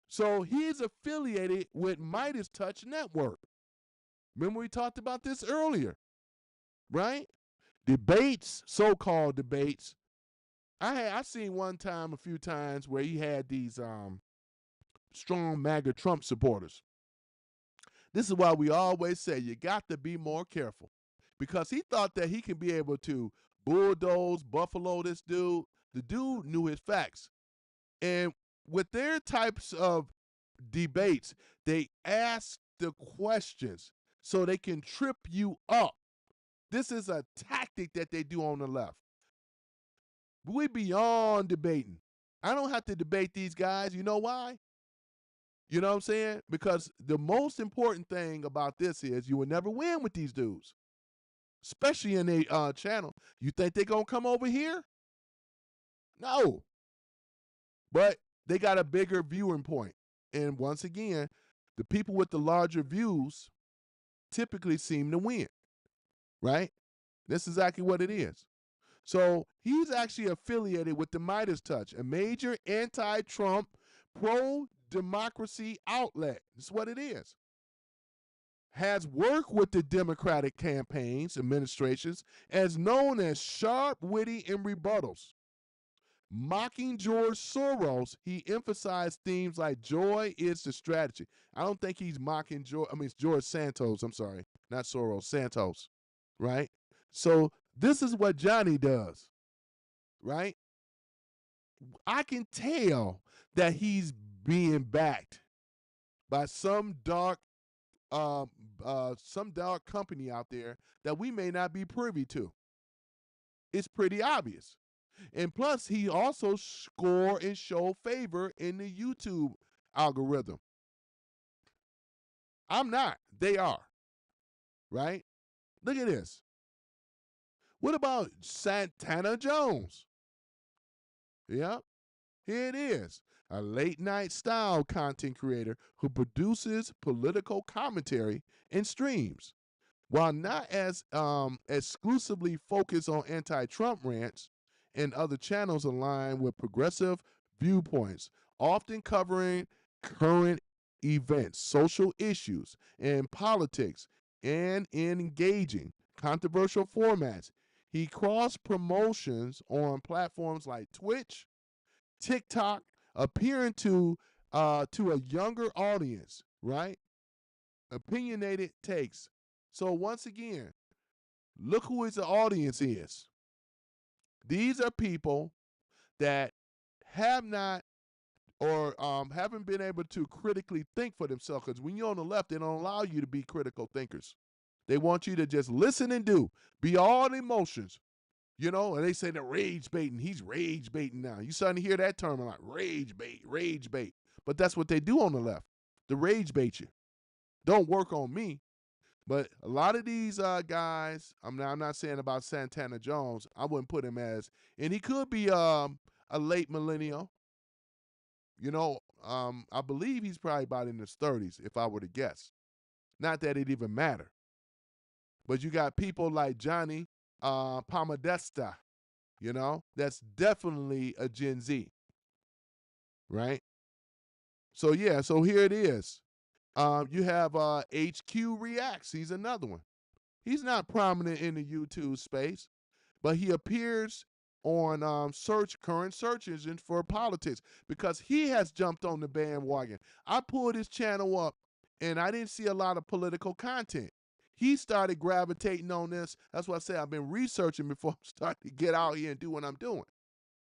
So he's affiliated with Midas Touch Network. Remember we talked about this earlier, right? Debates, so-called debates. I seen one time, a few times, where he had these strong MAGA Trump supporters. This is why we always say you got to be more careful, because he thought that he can be able to bulldoze, buffalo this dude. The dude knew his facts. And with their types of debates, they ask the questions so they can trip you up. This is a tactic that they do on the left. We beyond debating. I don't have to debate these guys. You know why? You know what I'm saying? Because the most important thing about this is you will never win with these dudes, especially in a channel. You think they're going to come over here? No. But they got a bigger viewing point. And once again, the people with the larger views typically seem to win, right? That's exactly what it is. So he's actually affiliated with the Midas Touch, a major anti-Trump, pro-democracy outlet. That's what it is. Has worked with the Democratic campaigns, administrations, as known as sharp, witty, and rebuttals. Mocking George Soros, he emphasized themes like joy is the strategy. I don't think he's mocking it's George Santos. I'm sorry, not Soros, Santos, right? So this is what Johnny does, right? I can tell that he's being backed by some dark company out there that we may not be privy to. It's pretty obvious. And plus, he also score and show favor in the YouTube algorithm. I'm not. They are. Right? Look at this. What about Santana Jones? Yeah. Here it is. A late night style content creator who produces political commentary and streams. While not as exclusively focused on anti-Trump rants, and other channels aligned with progressive viewpoints, often covering current events, social issues, and politics, and in engaging controversial formats. He cross promotions on platforms like Twitch, TikTok, appearing to a younger audience, right? Opinionated takes. So once again, look who his audience is. These are people that have not or haven't been able to critically think for themselves. Because when you're on the left, they don't allow you to be critical thinkers. They want you to just listen and do, be all emotions. You know, and they say the rage baiting. He's rage baiting now. You starting to hear that term a lot. Rage bait, rage bait. But that's what they do on the left. The rage bait you. Don't work on me. But a lot of these guys, I'm not saying about Santana Jones. I wouldn't put him as, and he could be a late millennial. You know, I believe he's probably about in his 30s, if I were to guess. Not that it even matter. But you got people like Johnny Pamadesta, you know, that's definitely a Gen Z, right? So yeah, so here it is. You have HQ Reacts. He's another one. He's not prominent in the YouTube space, but he appears on current search engines for politics because he has jumped on the bandwagon. I pulled his channel up and I didn't see a lot of political content. He started gravitating on this. That's why I say I've been researching before I start to get out here and do what I'm doing.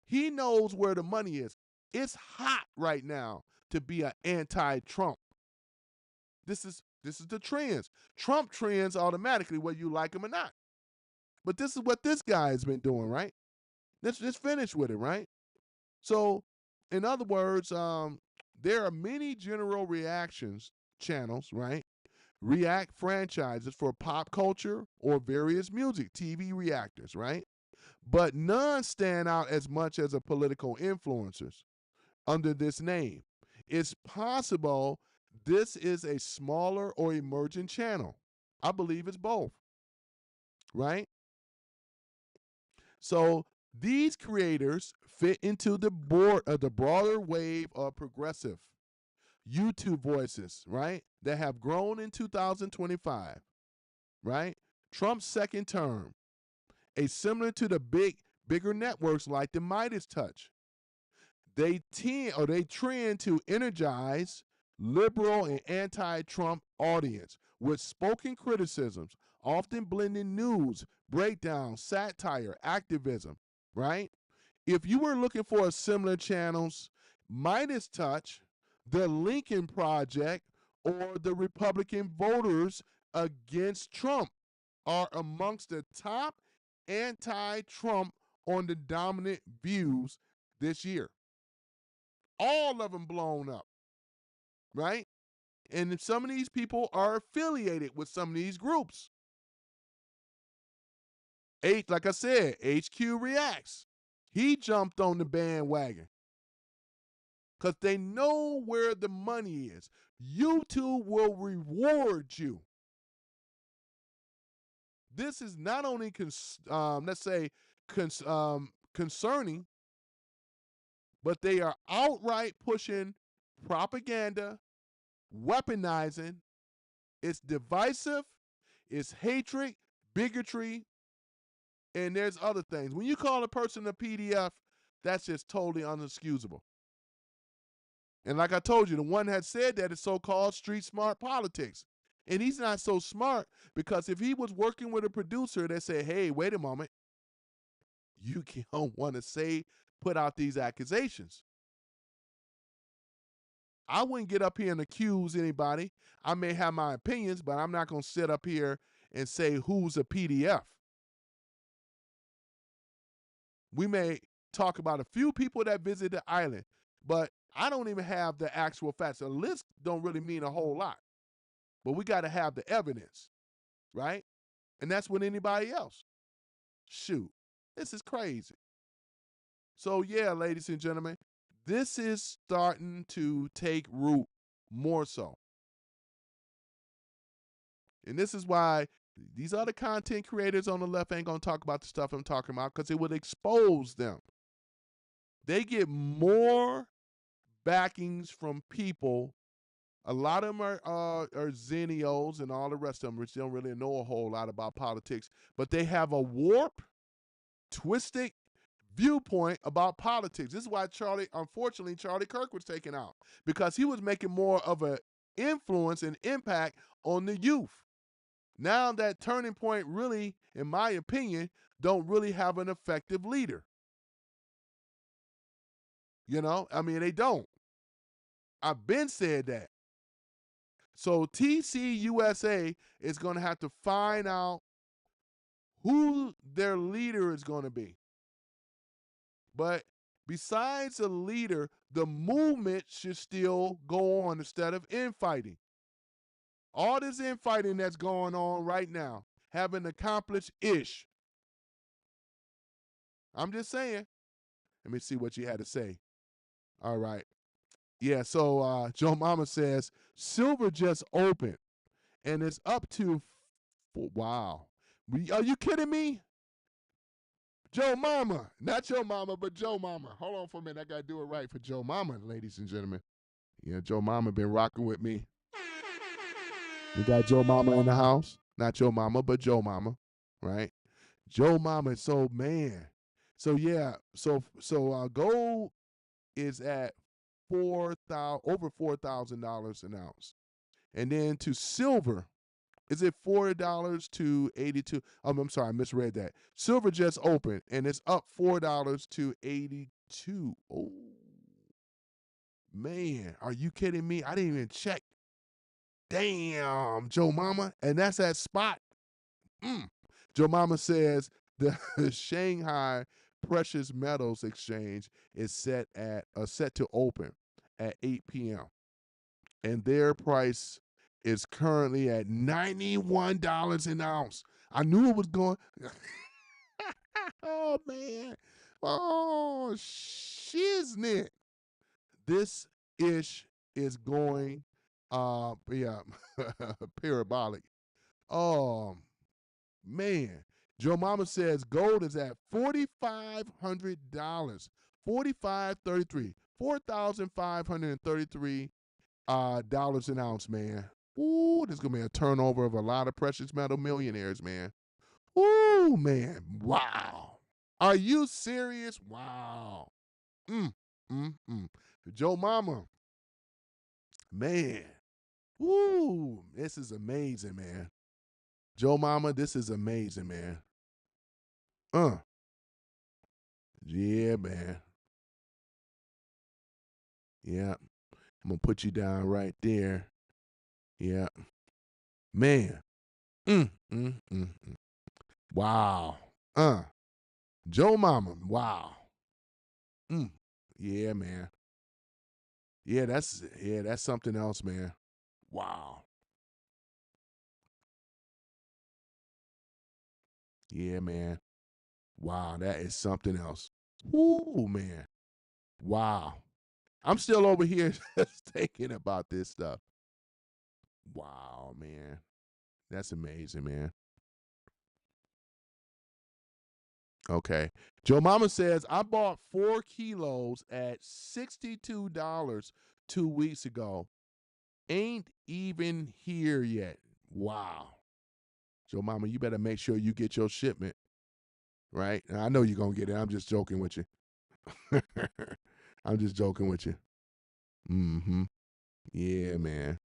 He knows where the money is. It's hot right now to be an anti-Trump. This is the trends. Trump trends automatically whether you like him or not. But this is what this guy has been doing, right? Let's just finish with it, right? So, in other words, there are many general reactions channels, right? React franchises for pop culture or various music, TV reactors, right? But none stand out as much as a political influencers under this name. It's possible this is a smaller or emerging channel. I believe it's both, right? So these creators fit into the broader wave of progressive YouTube voices, right? That have grown in 2025, right? Trump's second term, similar to the bigger networks like the Midas Touch. They trend to energize liberal and anti-Trump audience with spoken criticisms, often blending news, breakdown, satire, activism, right? If you were looking for a similar channels, Midas Touch, the Lincoln Project, or the Republican Voters Against Trump are amongst the top anti-Trump on the dominant views this year. All of them blown up, right? And some of these people are affiliated with some of these groups. Like I said, HQ Reacts. He jumped on the bandwagon because they know where the money is. YouTube will reward you. This is not only, concerning, but they are outright pushing propaganda, weaponizing. It's divisive, it's hatred, bigotry, and there's other things. When you call a person a PDF, that's just totally unexcusable. And like I told you, the one that said that is so-called street smart politics. And he's not so smart because if he was working with a producer that said, hey, wait a moment, you don't want to put out these accusations. I wouldn't get up here and accuse anybody. I may have my opinions, but I'm not going to sit up here and say who's a PDF. We may talk about a few people that visit the island, but I don't even have the actual facts. A list don't really mean a whole lot, but we got to have the evidence, right? And that's with anybody else. Shoot, this is crazy. So yeah, ladies and gentlemen, This is starting to take root more so. And this is why these other content creators on the left ain't going to talk about the stuff I'm talking about, because it would expose them. They get more backings from people. A lot of them are Xenios and all the rest of them, which don't really know a whole lot about politics, but they have a warped, twisted viewpoint about politics. This is why unfortunately, Charlie Kirk was taken out, because he was making more of an influence and impact on the youth. Now that turning point really, in my opinion, don't really have an effective leader. You know, I mean, they don't. I've been said that. So TCUSA is going to have to find out who their leader is going to be. But besides a leader, the movement should still go on instead of infighting. All this infighting that's going on right now haven't accomplished ish. I'm just saying. Let me see what you had to say. All right. Yeah, so Joe Mama says silver just opened and it's up to, wow. Are you kidding me? Joe Mama, not your mama, but Joe Mama. Hold on for a minute. I got to do it right for Joe Mama, ladies and gentlemen. Yeah, Joe Mama been rocking with me. We got Joe Mama in the house. Not your mama, but Joe Mama, right? Joe Mama. So, man. So, yeah. So gold is at over $4,000 an ounce. And then to silver, is it $4 to 82? I'm sorry, I misread that. Silver just opened and it's up $4 to 82. Oh, man, are you kidding me? I didn't even check. Damn, Joe Mama, and that's at spot. Joe Mama says the Shanghai Precious Metals Exchange is set to open at 8 p.m. and their price is currently at $91 an ounce. I knew it was going. Oh, man. Oh, shiznit. This ish is going, yeah, parabolic. Oh, man. Joe Mama says gold is at $4,500. $4,533. $4,533 dollars an ounce, man. Ooh, there's gonna be a turnover of a lot of precious metal millionaires, man. Ooh, man. Wow. Are you serious? Wow. Mm, mm, mm. Joe Mama, man. Ooh, this is amazing, man. Joe Mama, this is amazing, man. Yeah, man. Yeah. I'm gonna put you down right there. Yeah. Man. Mm, mm, mm, mm. Wow. Joe Mama. Wow. Yeah, man. Yeah, that's something else, man. Wow. Yeah, man. Wow, that is something else. Ooh, man. Wow. I'm still over here just thinking about this stuff. Wow, man. That's amazing, man. Okay. Joe Mama says, I bought 4 kilos at $62 2 weeks ago. Ain't even here yet. Wow. Joe Mama, you better make sure you get your shipment, right? And I know you're going to get it. I'm just joking with you. I'm just joking with you. Mm-hmm. Yeah, man.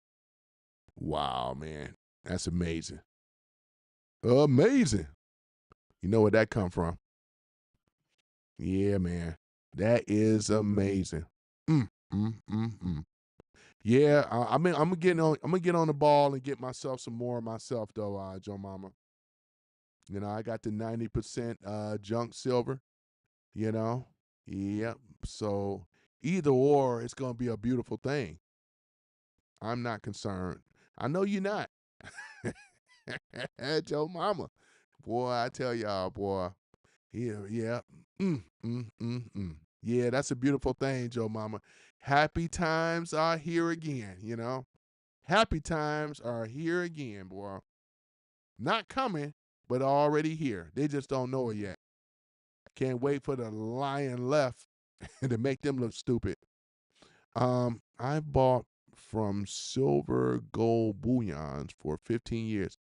Wow, man. That's amazing. Amazing. You know where that come from? Yeah, man. That is amazing. Mm, mm, mm, mm. Yeah, I mean, I'm gonna get on the ball and get myself some more myself though, Joe Mama. You know, I got the 90% junk silver, you know. Yep. So either or, it's gonna be a beautiful thing. I'm not concerned. I know you're not. Joe Mama. Boy, I tell y'all, boy. Yeah, yeah. Yeah, Yeah, that's a beautiful thing, Joe Mama. Happy times are here again, you know. Happy times are here again, boy. Not coming, but already here. They just don't know it yet. Can't wait for the lion left to make them look stupid. I bought from silver gold bullions for 15 years.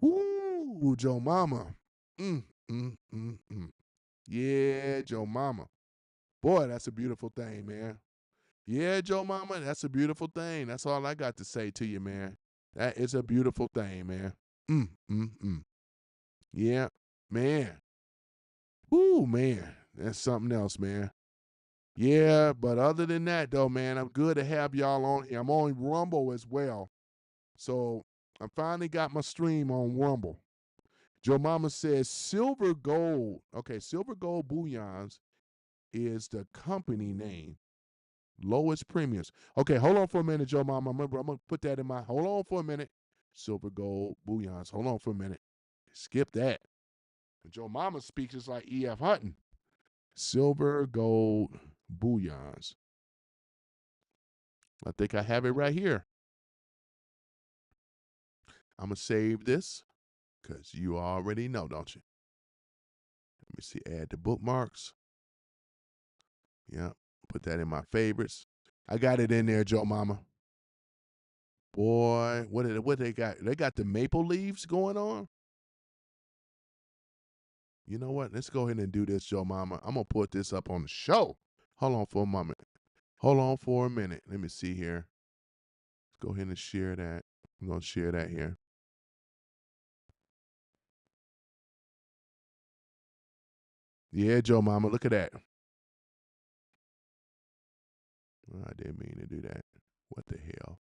Ooh, Joe Mama. Mm, mm, mm, mm. Yeah, Joe Mama. Boy, that's a beautiful thing, man. Yeah, Joe Mama, that's a beautiful thing. That's all I got to say to you, man. That is a beautiful thing, man. Mm, mm, mm. Yeah, man. Ooh, man. That's something else, man. Yeah, but other than that, though, man, I'm good to have y'all on here. I'm on Rumble as well. So I finally got my stream on Rumble. Joe Mama says silver gold. Okay, silver gold bullions is the company name. Lowest premiums. Okay, hold on for a minute, Joe Mama. Remember, I'm gonna put that in my. Hold on for a minute. Silver gold bullions. Hold on for a minute. Skip that. Joe Mama speaks just like E.F. Hutton. Silver gold bullions. I think I have it right here. I'm gonna save this because you already know, don't you? Let me see. Add the bookmarks. Yeah. Put that in my favorites. I got it in there, Joe Mama. Boy, what they got? They got the maple leaves going on. You know what? Let's go ahead and do this, Joe Mama. I'm gonna put this up on the show. Hold on for a moment. Hold on for a minute. Let me see here. Let's go ahead and share that. I'm gonna share that here. Yeah, Joe Mama, look at that. Oh, I didn't mean to do that. What the hell?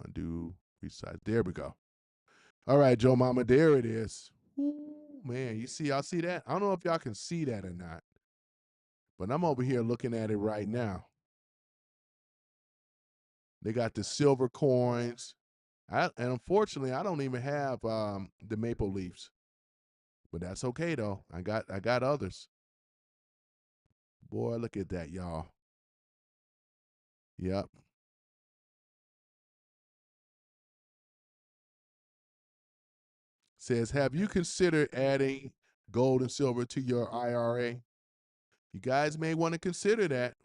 Undo, resize. There we go. All right, Joe Mama, there it is. Ooh, man, y'all see that? I don't know if y'all can see that or not, but I'm over here looking at it right now. They got the silver coins. And unfortunately, I don't even have the maple leaves, but that's okay though. I got others. Boy, look at that, y'all. Yep. Says, have you considered adding gold and silver to your IRA? You guys may want to consider that.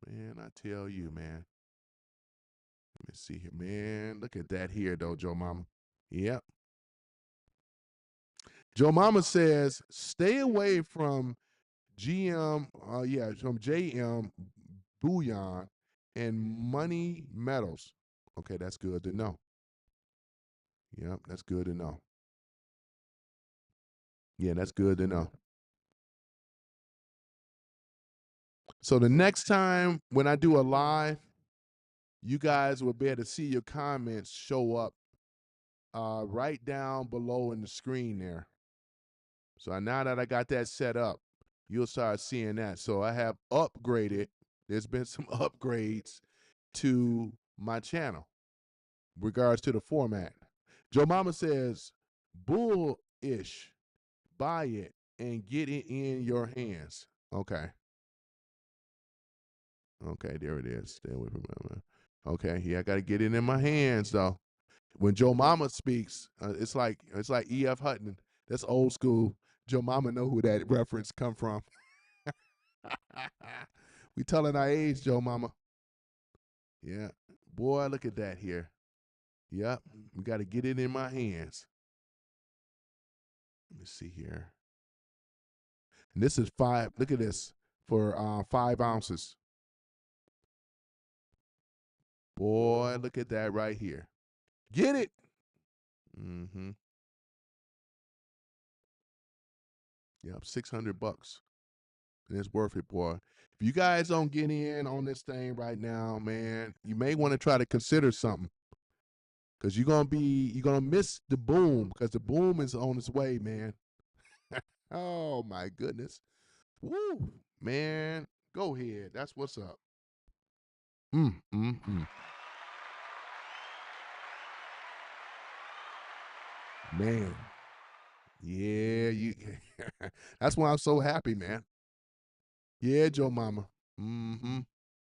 Man, I tell you, man. Let me see here, man. Look at that here, though, Joe Mama. Yep. Joe Mama says, stay away from from JM bullion and money metals. Okay, that's good to know. Yep, that's good to know. Yeah, that's good to know. So the next time when I do a live, you guys will be able to see your comments show up right down below in the screen there. So now that I got that set up, you'll start seeing that. So I have upgraded. There's been some upgrades to my channel regards to the format. Joe Mama says, bullish, buy it and get it in your hands. Okay. Okay, there it is. Stay away from that. Okay, yeah, I got to get it in my hands though. When Joe Mama speaks, it's like E.F. Hutton. That's old school. Joe Mama know who that reference come from. We telling our age, Joe Mama. Yeah, boy, look at that here. Yep, we got to get it in my hands. Let me see here. And this is 5. Look at this for 5 ounces. Boy, look at that right here. Get it. Mm-hmm. Yep, $600. And it's worth it, boy. If you guys don't get in on this thing right now, man, you may want to try to consider something. Cause you're gonna miss the boom, because the boom is on its way, man. Oh my goodness. Woo, man. Go ahead. That's what's up. Mm, mm, mm. Man. Yeah, you. That's why I'm so happy, man. Yeah, Joe Mama. Mm-hmm.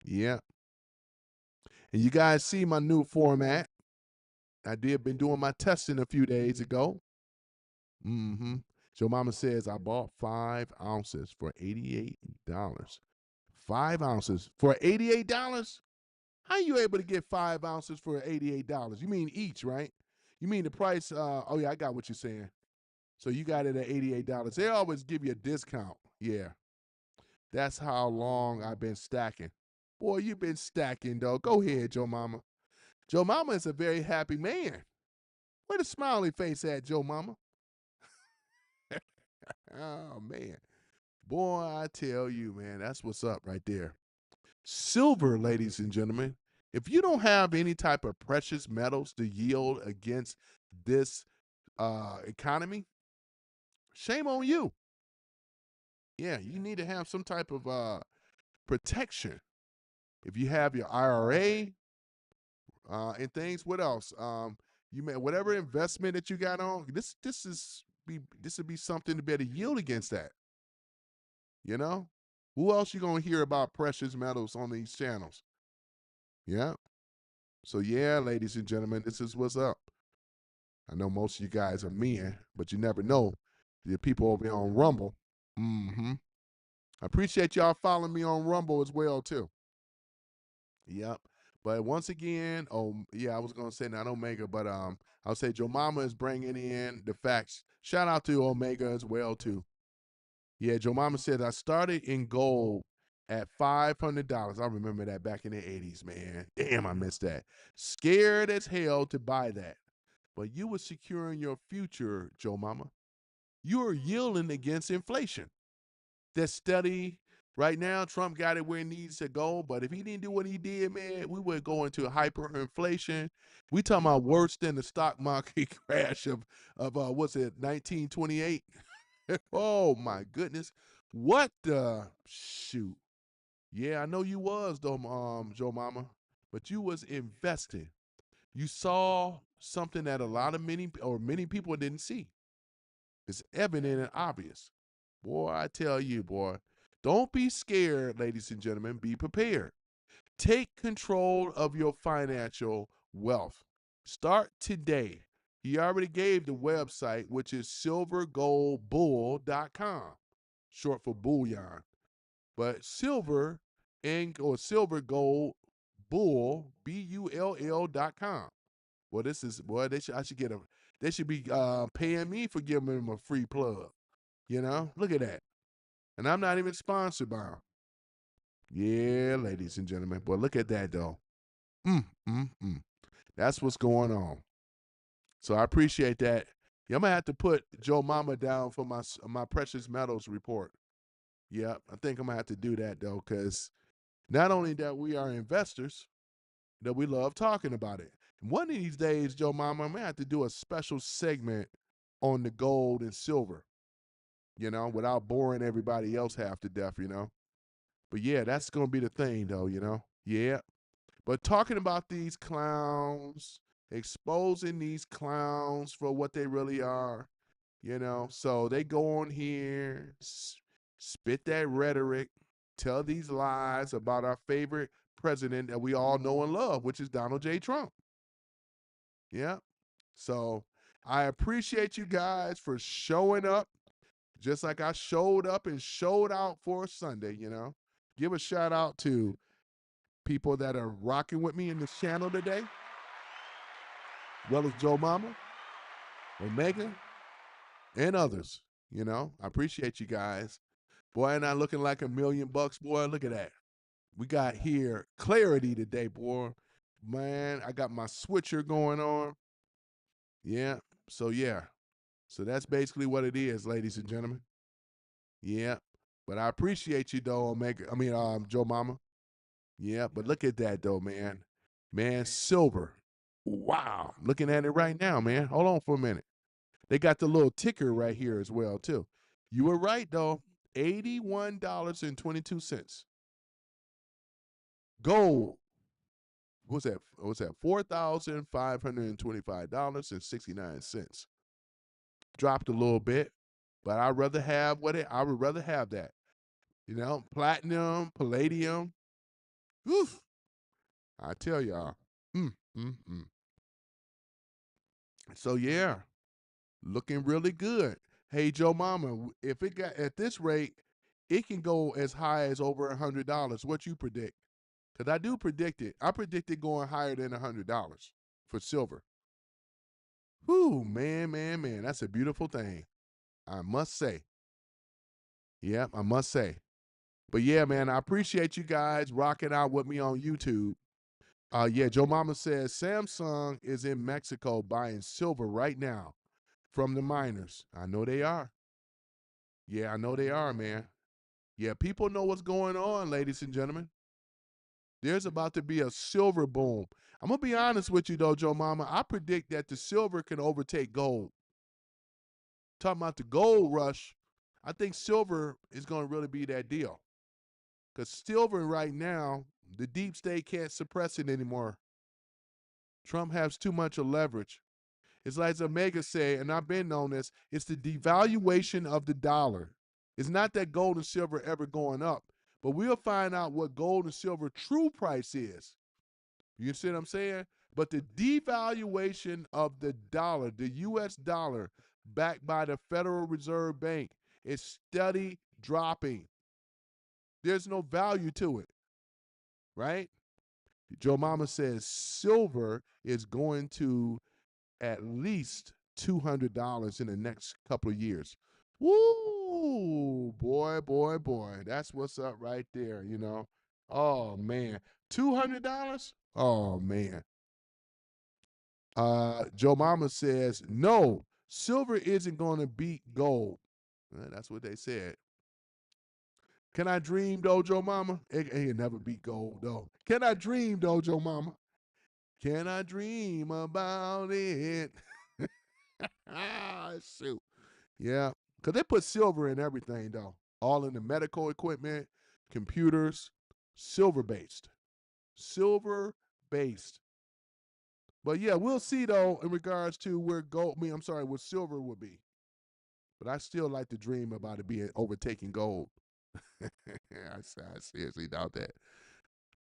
Yeah. And you guys see my new format. I did been doing my testing a few days ago. Mm-hmm. Joe Mama says I bought 5 ounces for $88. 5 ounces for $88? How you able to get 5 ounces for $88? You mean each, right? You mean the price? Oh yeah, I got what you're saying. So you got it at $88. They always give you a discount. Yeah. That's how long I've been stacking. Boy, you've been stacking, though. Go ahead, Joe Mama. Joe Mama is a very happy man. Where the smiley face at, Joe Mama? Oh, man. Boy, I tell you, man, that's what's up right there. Silver, ladies and gentlemen. If you don't have any type of precious metals to yield against this economy, shame on you. Yeah, you need to have some type of protection. If you have your IRA and things, what else? You may whatever investment that you got on. This would be something to better yield against that. You know, who else you gonna hear about precious metals on these channels? Yeah. So yeah, ladies and gentlemen, this is what's up. I know most of you guys are men, but you never know. The people over here on Rumble. Mm-hmm. I appreciate y'all following me on Rumble as well too. Yep. But once again, oh yeah, I was gonna say not Omega, but I'll say Joe Mama is bringing in the facts. Shout out to Omega as well too. Yeah, Joe Mama said I started in gold at $500. I remember that back in the 80s, man. Damn, I missed that. Scared as hell to buy that. But you were securing your future, Joe Mama. You are yielding against inflation. That's steady. Right now, Trump got it where it needs to go. But if he didn't do what he did, man, we would go into hyperinflation. We talking about worse than the stock market crash of what's it, 1928? Oh my goodness. What the shoot? Yeah, I know you was though, Joe Mama, but you was investing. You saw something that a lot of many people didn't see. It's evident and obvious. Boy, I tell you, boy, don't be scared, ladies and gentlemen. Be prepared. Take control of your financial wealth. Start today. He already gave the website, which is silvergoldbull.com, short for bullion. But silver or silver gold bull, BULL.com. Well, this is boy. I should get a. They should be paying me for giving them a free plug. You know, look at that. And I'm not even sponsored by them. Yeah, ladies and gentlemen. Boy, look at that though. Mm, mm, mm. That's what's going on. So I appreciate that. Yeah, I'm gonna have to put Joe Mama down for my precious metals report. Yeah, I think I'm gonna have to do that though, because not only that we are investors, that we love talking about it. And one of these days, Joe Mama, I'm gonna have to do a special segment on the gold and silver, without boring everybody else half to death. But yeah, that's gonna be the thing though. Yeah. But talking about these clowns, exposing these clowns for what they really are. So they go on here, spit that rhetoric, tell these lies about our favorite president that we all know and love, which is Donald J. Trump. Yeah. So I appreciate you guys for showing up, just like I showed up and showed out for Sunday. Give a shout out to people that are rocking with me in this channel today, well as Joe Mama, Omega, and others. I appreciate you guys. Boy, and I looking like $1,000,000, boy. Look at that. We got here clarity today, boy. Man, I got my switcher going on. Yeah. So yeah. So that's basically what it is, ladies and gentlemen. Yeah. But I appreciate you though, Omega. Joe Mama. Yeah, but look at that though, man. Man, silver. Wow. Looking at it right now, man. Hold on for a minute. They got the little ticker right here as well, too. You were right though. $81.22. Gold. What's that? $4,525.69. dropped a little bit, but I would rather have that. You know, platinum, palladium. Oof. I tell y'all. Mm, mm, mm. So yeah, looking really good. Hey Joe Mama, if it got at this rate, it can go as high as over $100. What you predict? Because I do predict it. I predict it going higher than $100 for silver. Whoo, man, man, man. That's a beautiful thing. I must say. Yep, I must say. But yeah, man, I appreciate you guys rocking out with me on YouTube. Yeah, Joe Mama says Samsung is in Mexico buying silver right now from the miners. I know they are. Yeah, I know they are, man. Yeah, people know what's going on, ladies and gentlemen. There's about to be a silver boom. I'm going to be honest with you, though, Joe Mama. I predict that the silver can overtake gold. Talking about the gold rush, I think silver is going to really be that deal. Because silver right now, the deep state can't suppress it anymore. Trump has too much of leverage. It's like the MAGA say, and I've been on this, it's the devaluation of the dollar. It's not that gold and silver ever going up, but we'll find out what gold and silver true price is. You see what I'm saying? But the devaluation of the dollar, the U.S. dollar, backed by the Federal Reserve Bank, is steady dropping. There's no value to it, right? Joe Mama says silver is going to at least $200 in the next couple of years. Woo, boy, boy, boy. That's what's up right there, you know. Oh, man. $200? Oh, man. Joe Mama says, no, silver isn't going to beat gold. That's what they said. Can I dream, though, Joe Mama? It never beat gold, though. Can I dream, though, Joe Mama? Can I dream about it? Shoot. Yeah, because they put silver in everything, though. All in the medical equipment, computers, silver-based. Silver-based. But yeah, we'll see, though, in regards to where what silver will be. But I still like to dream about it being overtaking gold. I seriously doubt that.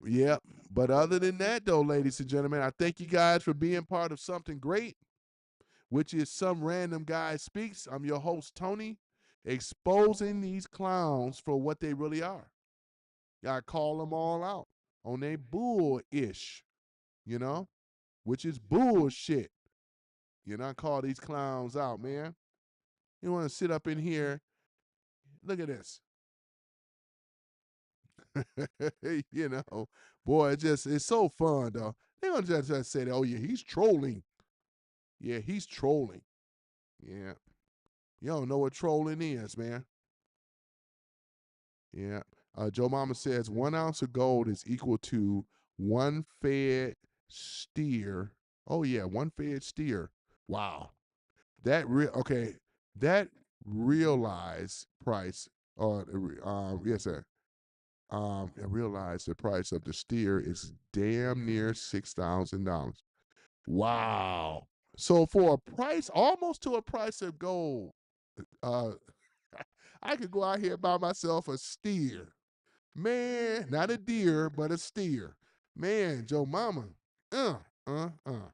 Yeah, but other than that, though, ladies and gentlemen, I thank you guys for being part of something great, which is Some Random Guy Speaks. I'm your host, Tony, exposing these clowns for what they really are. I call them all out on their bull-ish, you know, which is bullshit. You know, I call these clowns out, man. You want to sit up in here, look at this. You know, boy, it's so fun, though. They're going to just say, oh, yeah, he's trolling. Yeah, he's trolling. Yeah. You don't know what trolling is, man. Yeah. Joe Mama says 1 ounce of gold is equal to one fed steer. Oh, yeah, one fed steer. Wow. That realized price, yes, sir. I realized the price of the steer is damn near $6,000. Wow. So for a price, almost to a price of gold, uh, I could go out here and buy myself a steer. Man, not a deer, but a steer. Man, Joe Mama. Uh, uh, uh.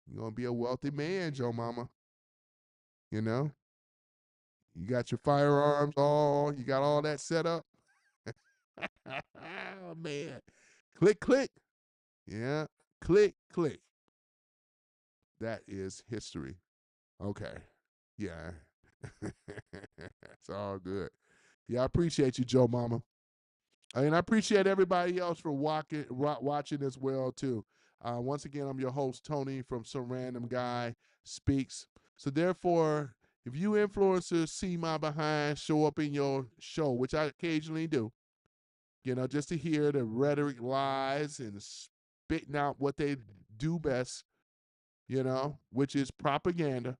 You're going to be a wealthy man, Joe Mama. You know? You got your firearms you got all that set up. Oh, man. Click, click. Yeah. Click, click. That is history. Okay. Yeah. It's all good. Yeah, I appreciate you, Joe Mama. And I appreciate everybody else for watching as well, too. Once again, I'm your host, Tony, from Some Random Guy Speaks. So therefore, if you influencers see my behind show up in your show, which I occasionally do, you know, just to hear the rhetoric lies and spitting out what they do best, you know, which is propaganda.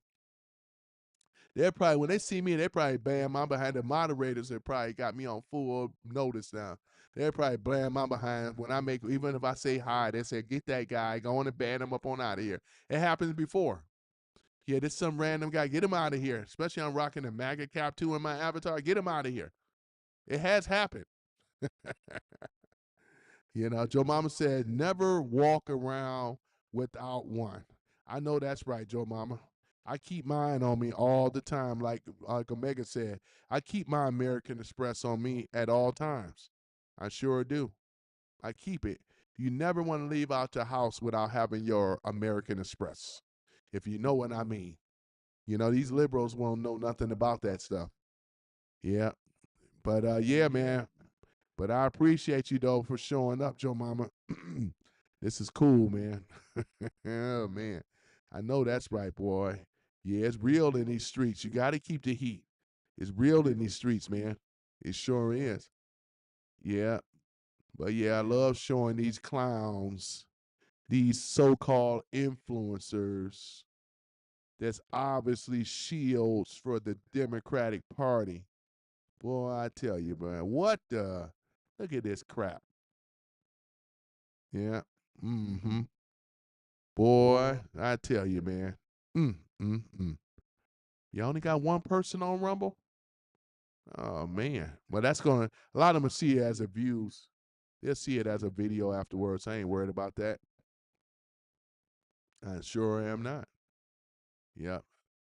They're probably, when they see me, they probably bam my behind. The moderators that probably got me on full notice now. They're probably blam my behind when I make, even if I say hi, they say, get that guy, go on and ban him up on out of here. It happens before. Yeah, this some random guy. Get him out of here. Especially I'm rocking the MAGA cap too in my avatar. Get him out of here. It has happened. You know, Joe Mama said, never walk around without one. I know that's right, Joe Mama. I keep mine on me all the time. Like Omega said, I keep my American Express on me at all times. I sure do. I keep it. You never want to leave out your house without having your American Express, if you know what I mean. You know, these liberals won't know nothing about that stuff. Yeah. But yeah, man. But I appreciate you though for showing up, Joe Mama. This is cool, man. Oh man. I know that's right, boy. Yeah, it's real in these streets. You gotta keep the heat. It's real in these streets, man. It sure is. Yeah. But yeah, I love showing these clowns, these so-called influencers that's obviously shields for the Democratic Party. Boy, I tell you, man, what the? Look at this crap. Yeah. Mm-hmm. Boy, I tell you, man. Mm. You only got one person on Rumble? Oh, man. Well, that's going to, a lot of them will see it as a views. They'll see it as a video afterwards. I ain't worried about that. I sure am not. Yep.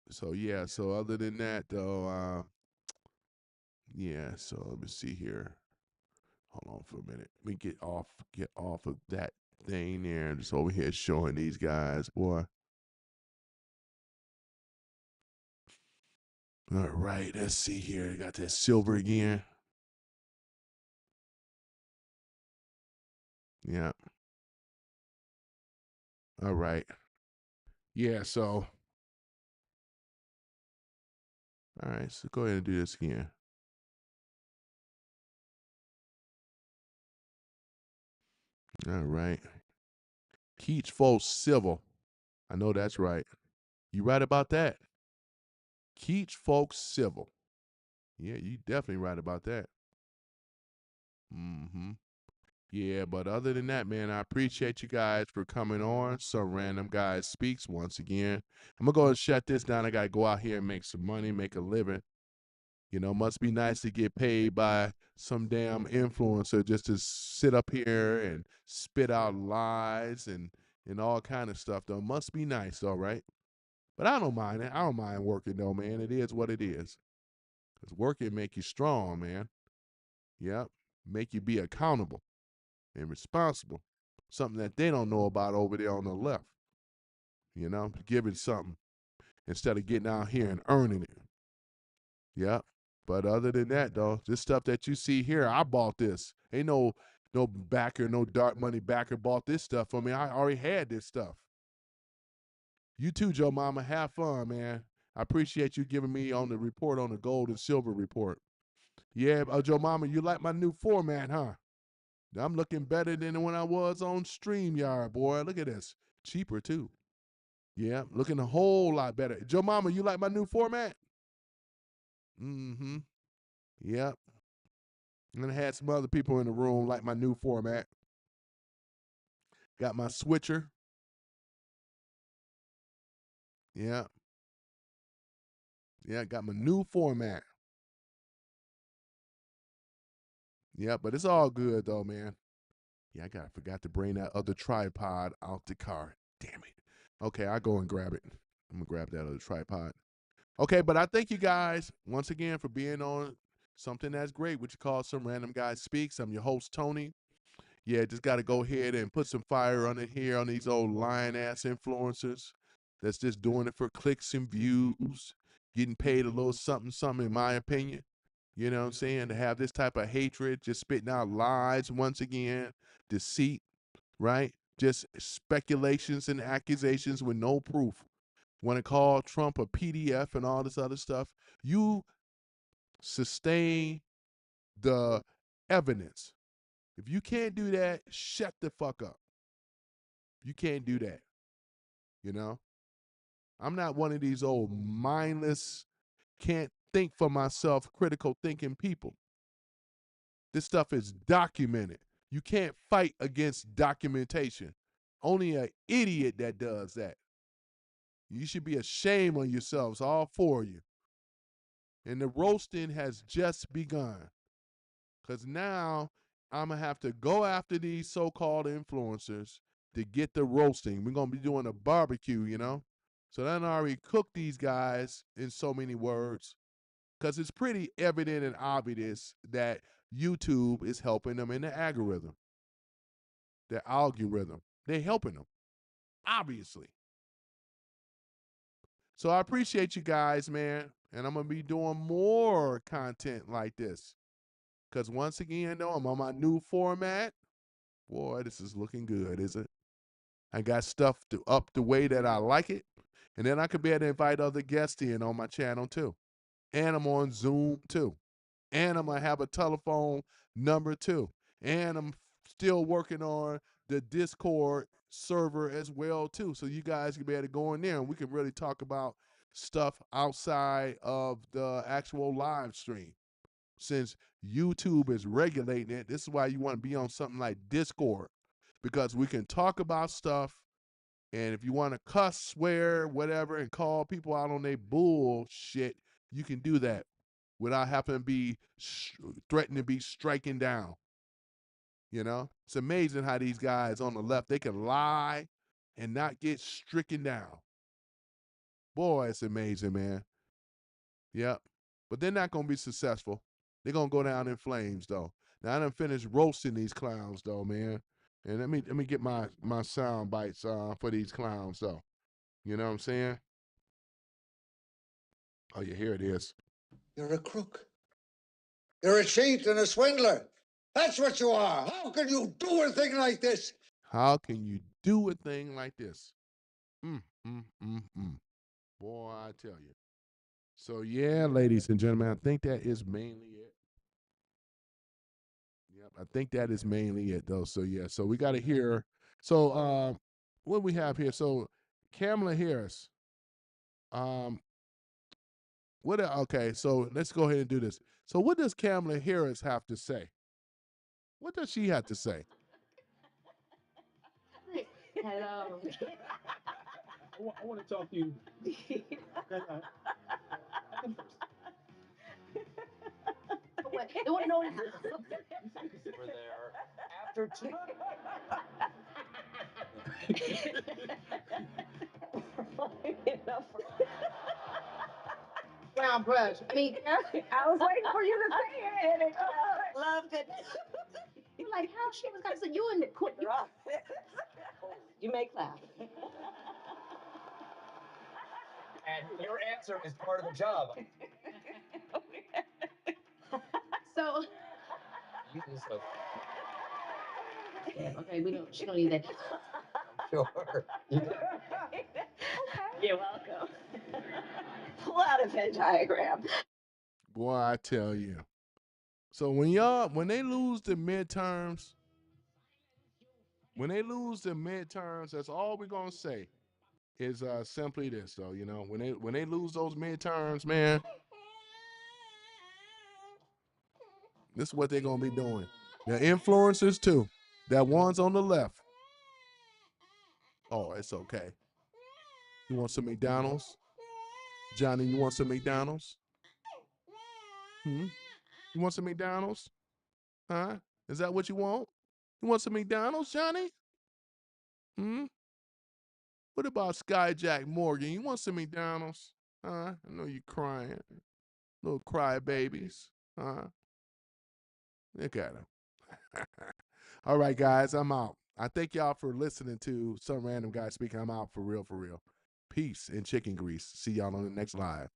So, yeah. So, other than that, though, yeah. So, let me see here. Hold on for a minute. Let me get off of that thing there. I'm just over here showing these guys, boy. All right, let's see here. Got that silver again. Yeah. All right. Yeah, so all right, so go ahead and do this again. All right. Keach folks civil. I know that's right. You right about that. Keach folks civil. Yeah, you definitely right about that. Mm-hmm. Yeah, but other than that, man, I appreciate you guys for coming on. Some random guy speaks once again. I'm gonna go and shut this down. I gotta go out here and make some money, make a living. You know, must be nice to get paid by some damn influencer just to sit up here and spit out lies and all kind of stuff, though. Must be nice, all right? But I don't mind it. I don't mind working, though, man. It is what it is. Because working make you strong, man. Yep. Make you be accountable and responsible. Something that they don't know about over there on the left. You know, giving something instead of getting out here and earning it. Yep. But other than that, though, this stuff that you see here, I bought this. Ain't no backer, no dark money backer bought this stuff for me. I already had this stuff. You too, Joe Mama. Have fun, man. I appreciate you giving me on the report on the gold and silver report. Yeah, Joe Mama, you like my new format, huh? I'm looking better than when I was on StreamYard, boy. Look at this. Cheaper, too. Yeah, looking a whole lot better. Joe Mama, you like my new format? Mm-hmm. Yep. And I had some other people in the room like my new format. Got my switcher. Yeah. Yeah, got my new format. Yeah, but it's all good though, man. Yeah, forgot to bring that other tripod out the car. Damn it. Okay, I'll go and grab it. I'm gonna grab that other tripod. Okay, but I thank you guys once again for being on something that's great, which you call Some Random Guy Speaks. I'm your host, Tony. Yeah, just got to go ahead and put some fire on it here on these old lying-ass influencers that's just doing it for clicks and views, getting paid a little something, something, in my opinion. You know what I'm saying? To have this type of hatred, just spitting out lies once again, deceit, right? Just speculations and accusations with no proof. Want to call Trump a PDF and all this other stuff. You sustain the evidence. If you can't do that, shut the fuck up. You can't do that. You know? I'm not one of these old mindless, can't think for myself, critical thinking people. This stuff is documented. You can't fight against documentation. Only an idiot that does that. You should be ashamed of yourselves, all four of you. And the roasting has just begun. Because now I'm going to have to go after these so-called influencers to get the roasting. We're going to be doing a barbecue, you know. So then I already cooked these guys in so many words. Because it's pretty evident and obvious that YouTube is helping them in the algorithm. They're helping them, obviously. So I appreciate you guys, man. And I'm going to be doing more content like this. Because once again, though, I'm on my new format. Boy, this is looking good, is it? I got stuff up the way that I like it. And then I could be able to invite other guests in on my channel, too. And I'm on Zoom, too. And I'm going to have a telephone number, too. And I'm still working on the Discord server as well, too. So you guys can be able to go in there and we can really talk about stuff outside of the actual live stream. Since YouTube is regulating it, this is why you want to be on something like Discord, because we can talk about stuff, and if you want to cuss, swear, whatever, and call people out on their bullshit, you can do that without having to be threatened to be striking down. You know, it's amazing how these guys on the left, they can lie and not get stricken down. Boy, it's amazing, man. Yep. But they're not going to be successful. They're going to go down in flames, though. Now, I done finished roasting these clowns, though, man. And let me get my sound bites for these clowns, though. You know what I'm saying? Oh, yeah, here it is. You're a crook. You're a cheat and a swindler. That's what you are. How can you do a thing like this? How can you do a thing like this? Boy, I tell you. So, yeah, ladies and gentlemen, I think that is mainly it. Yep, I think that is mainly it, though. So, yeah, so we got to hear. So, what we have here? So, Kamala Harris. Okay, so let's go ahead and do this. So, what does Kamala Harris have to say? What does she have to say? Hello. I want to talk to you. What? They want to know. We're there. After two. Brown brush. I mean, I was waiting for you to say it. And loved it. You're like, how she was going to say you in the quick. You make laugh. And your answer is part of the job. So. Okay, she don't need that. Sure. Okay. You're welcome. Pull out a Venn diagram. Boy, I tell you. So when they lose the midterms, that's all we're gonna say is simply this, though. You know, when they lose those midterms, man, this is what they're gonna be doing. The influencers too. That one's on the left. Oh, it's okay. You want some McDonald's? Johnny, you want some McDonald's? You want some McDonald's? Huh? Is that what you want? You want some McDonald's, Johnny? What about Skyjack Morgan? You want some McDonald's? Huh? I know you're crying. Little crybabies. Huh? Look at them. All right, guys, I'm out. I thank y'all for listening to some random guy speaking. I'm out for real, for real. Peace and chicken grease. See y'all on the next live.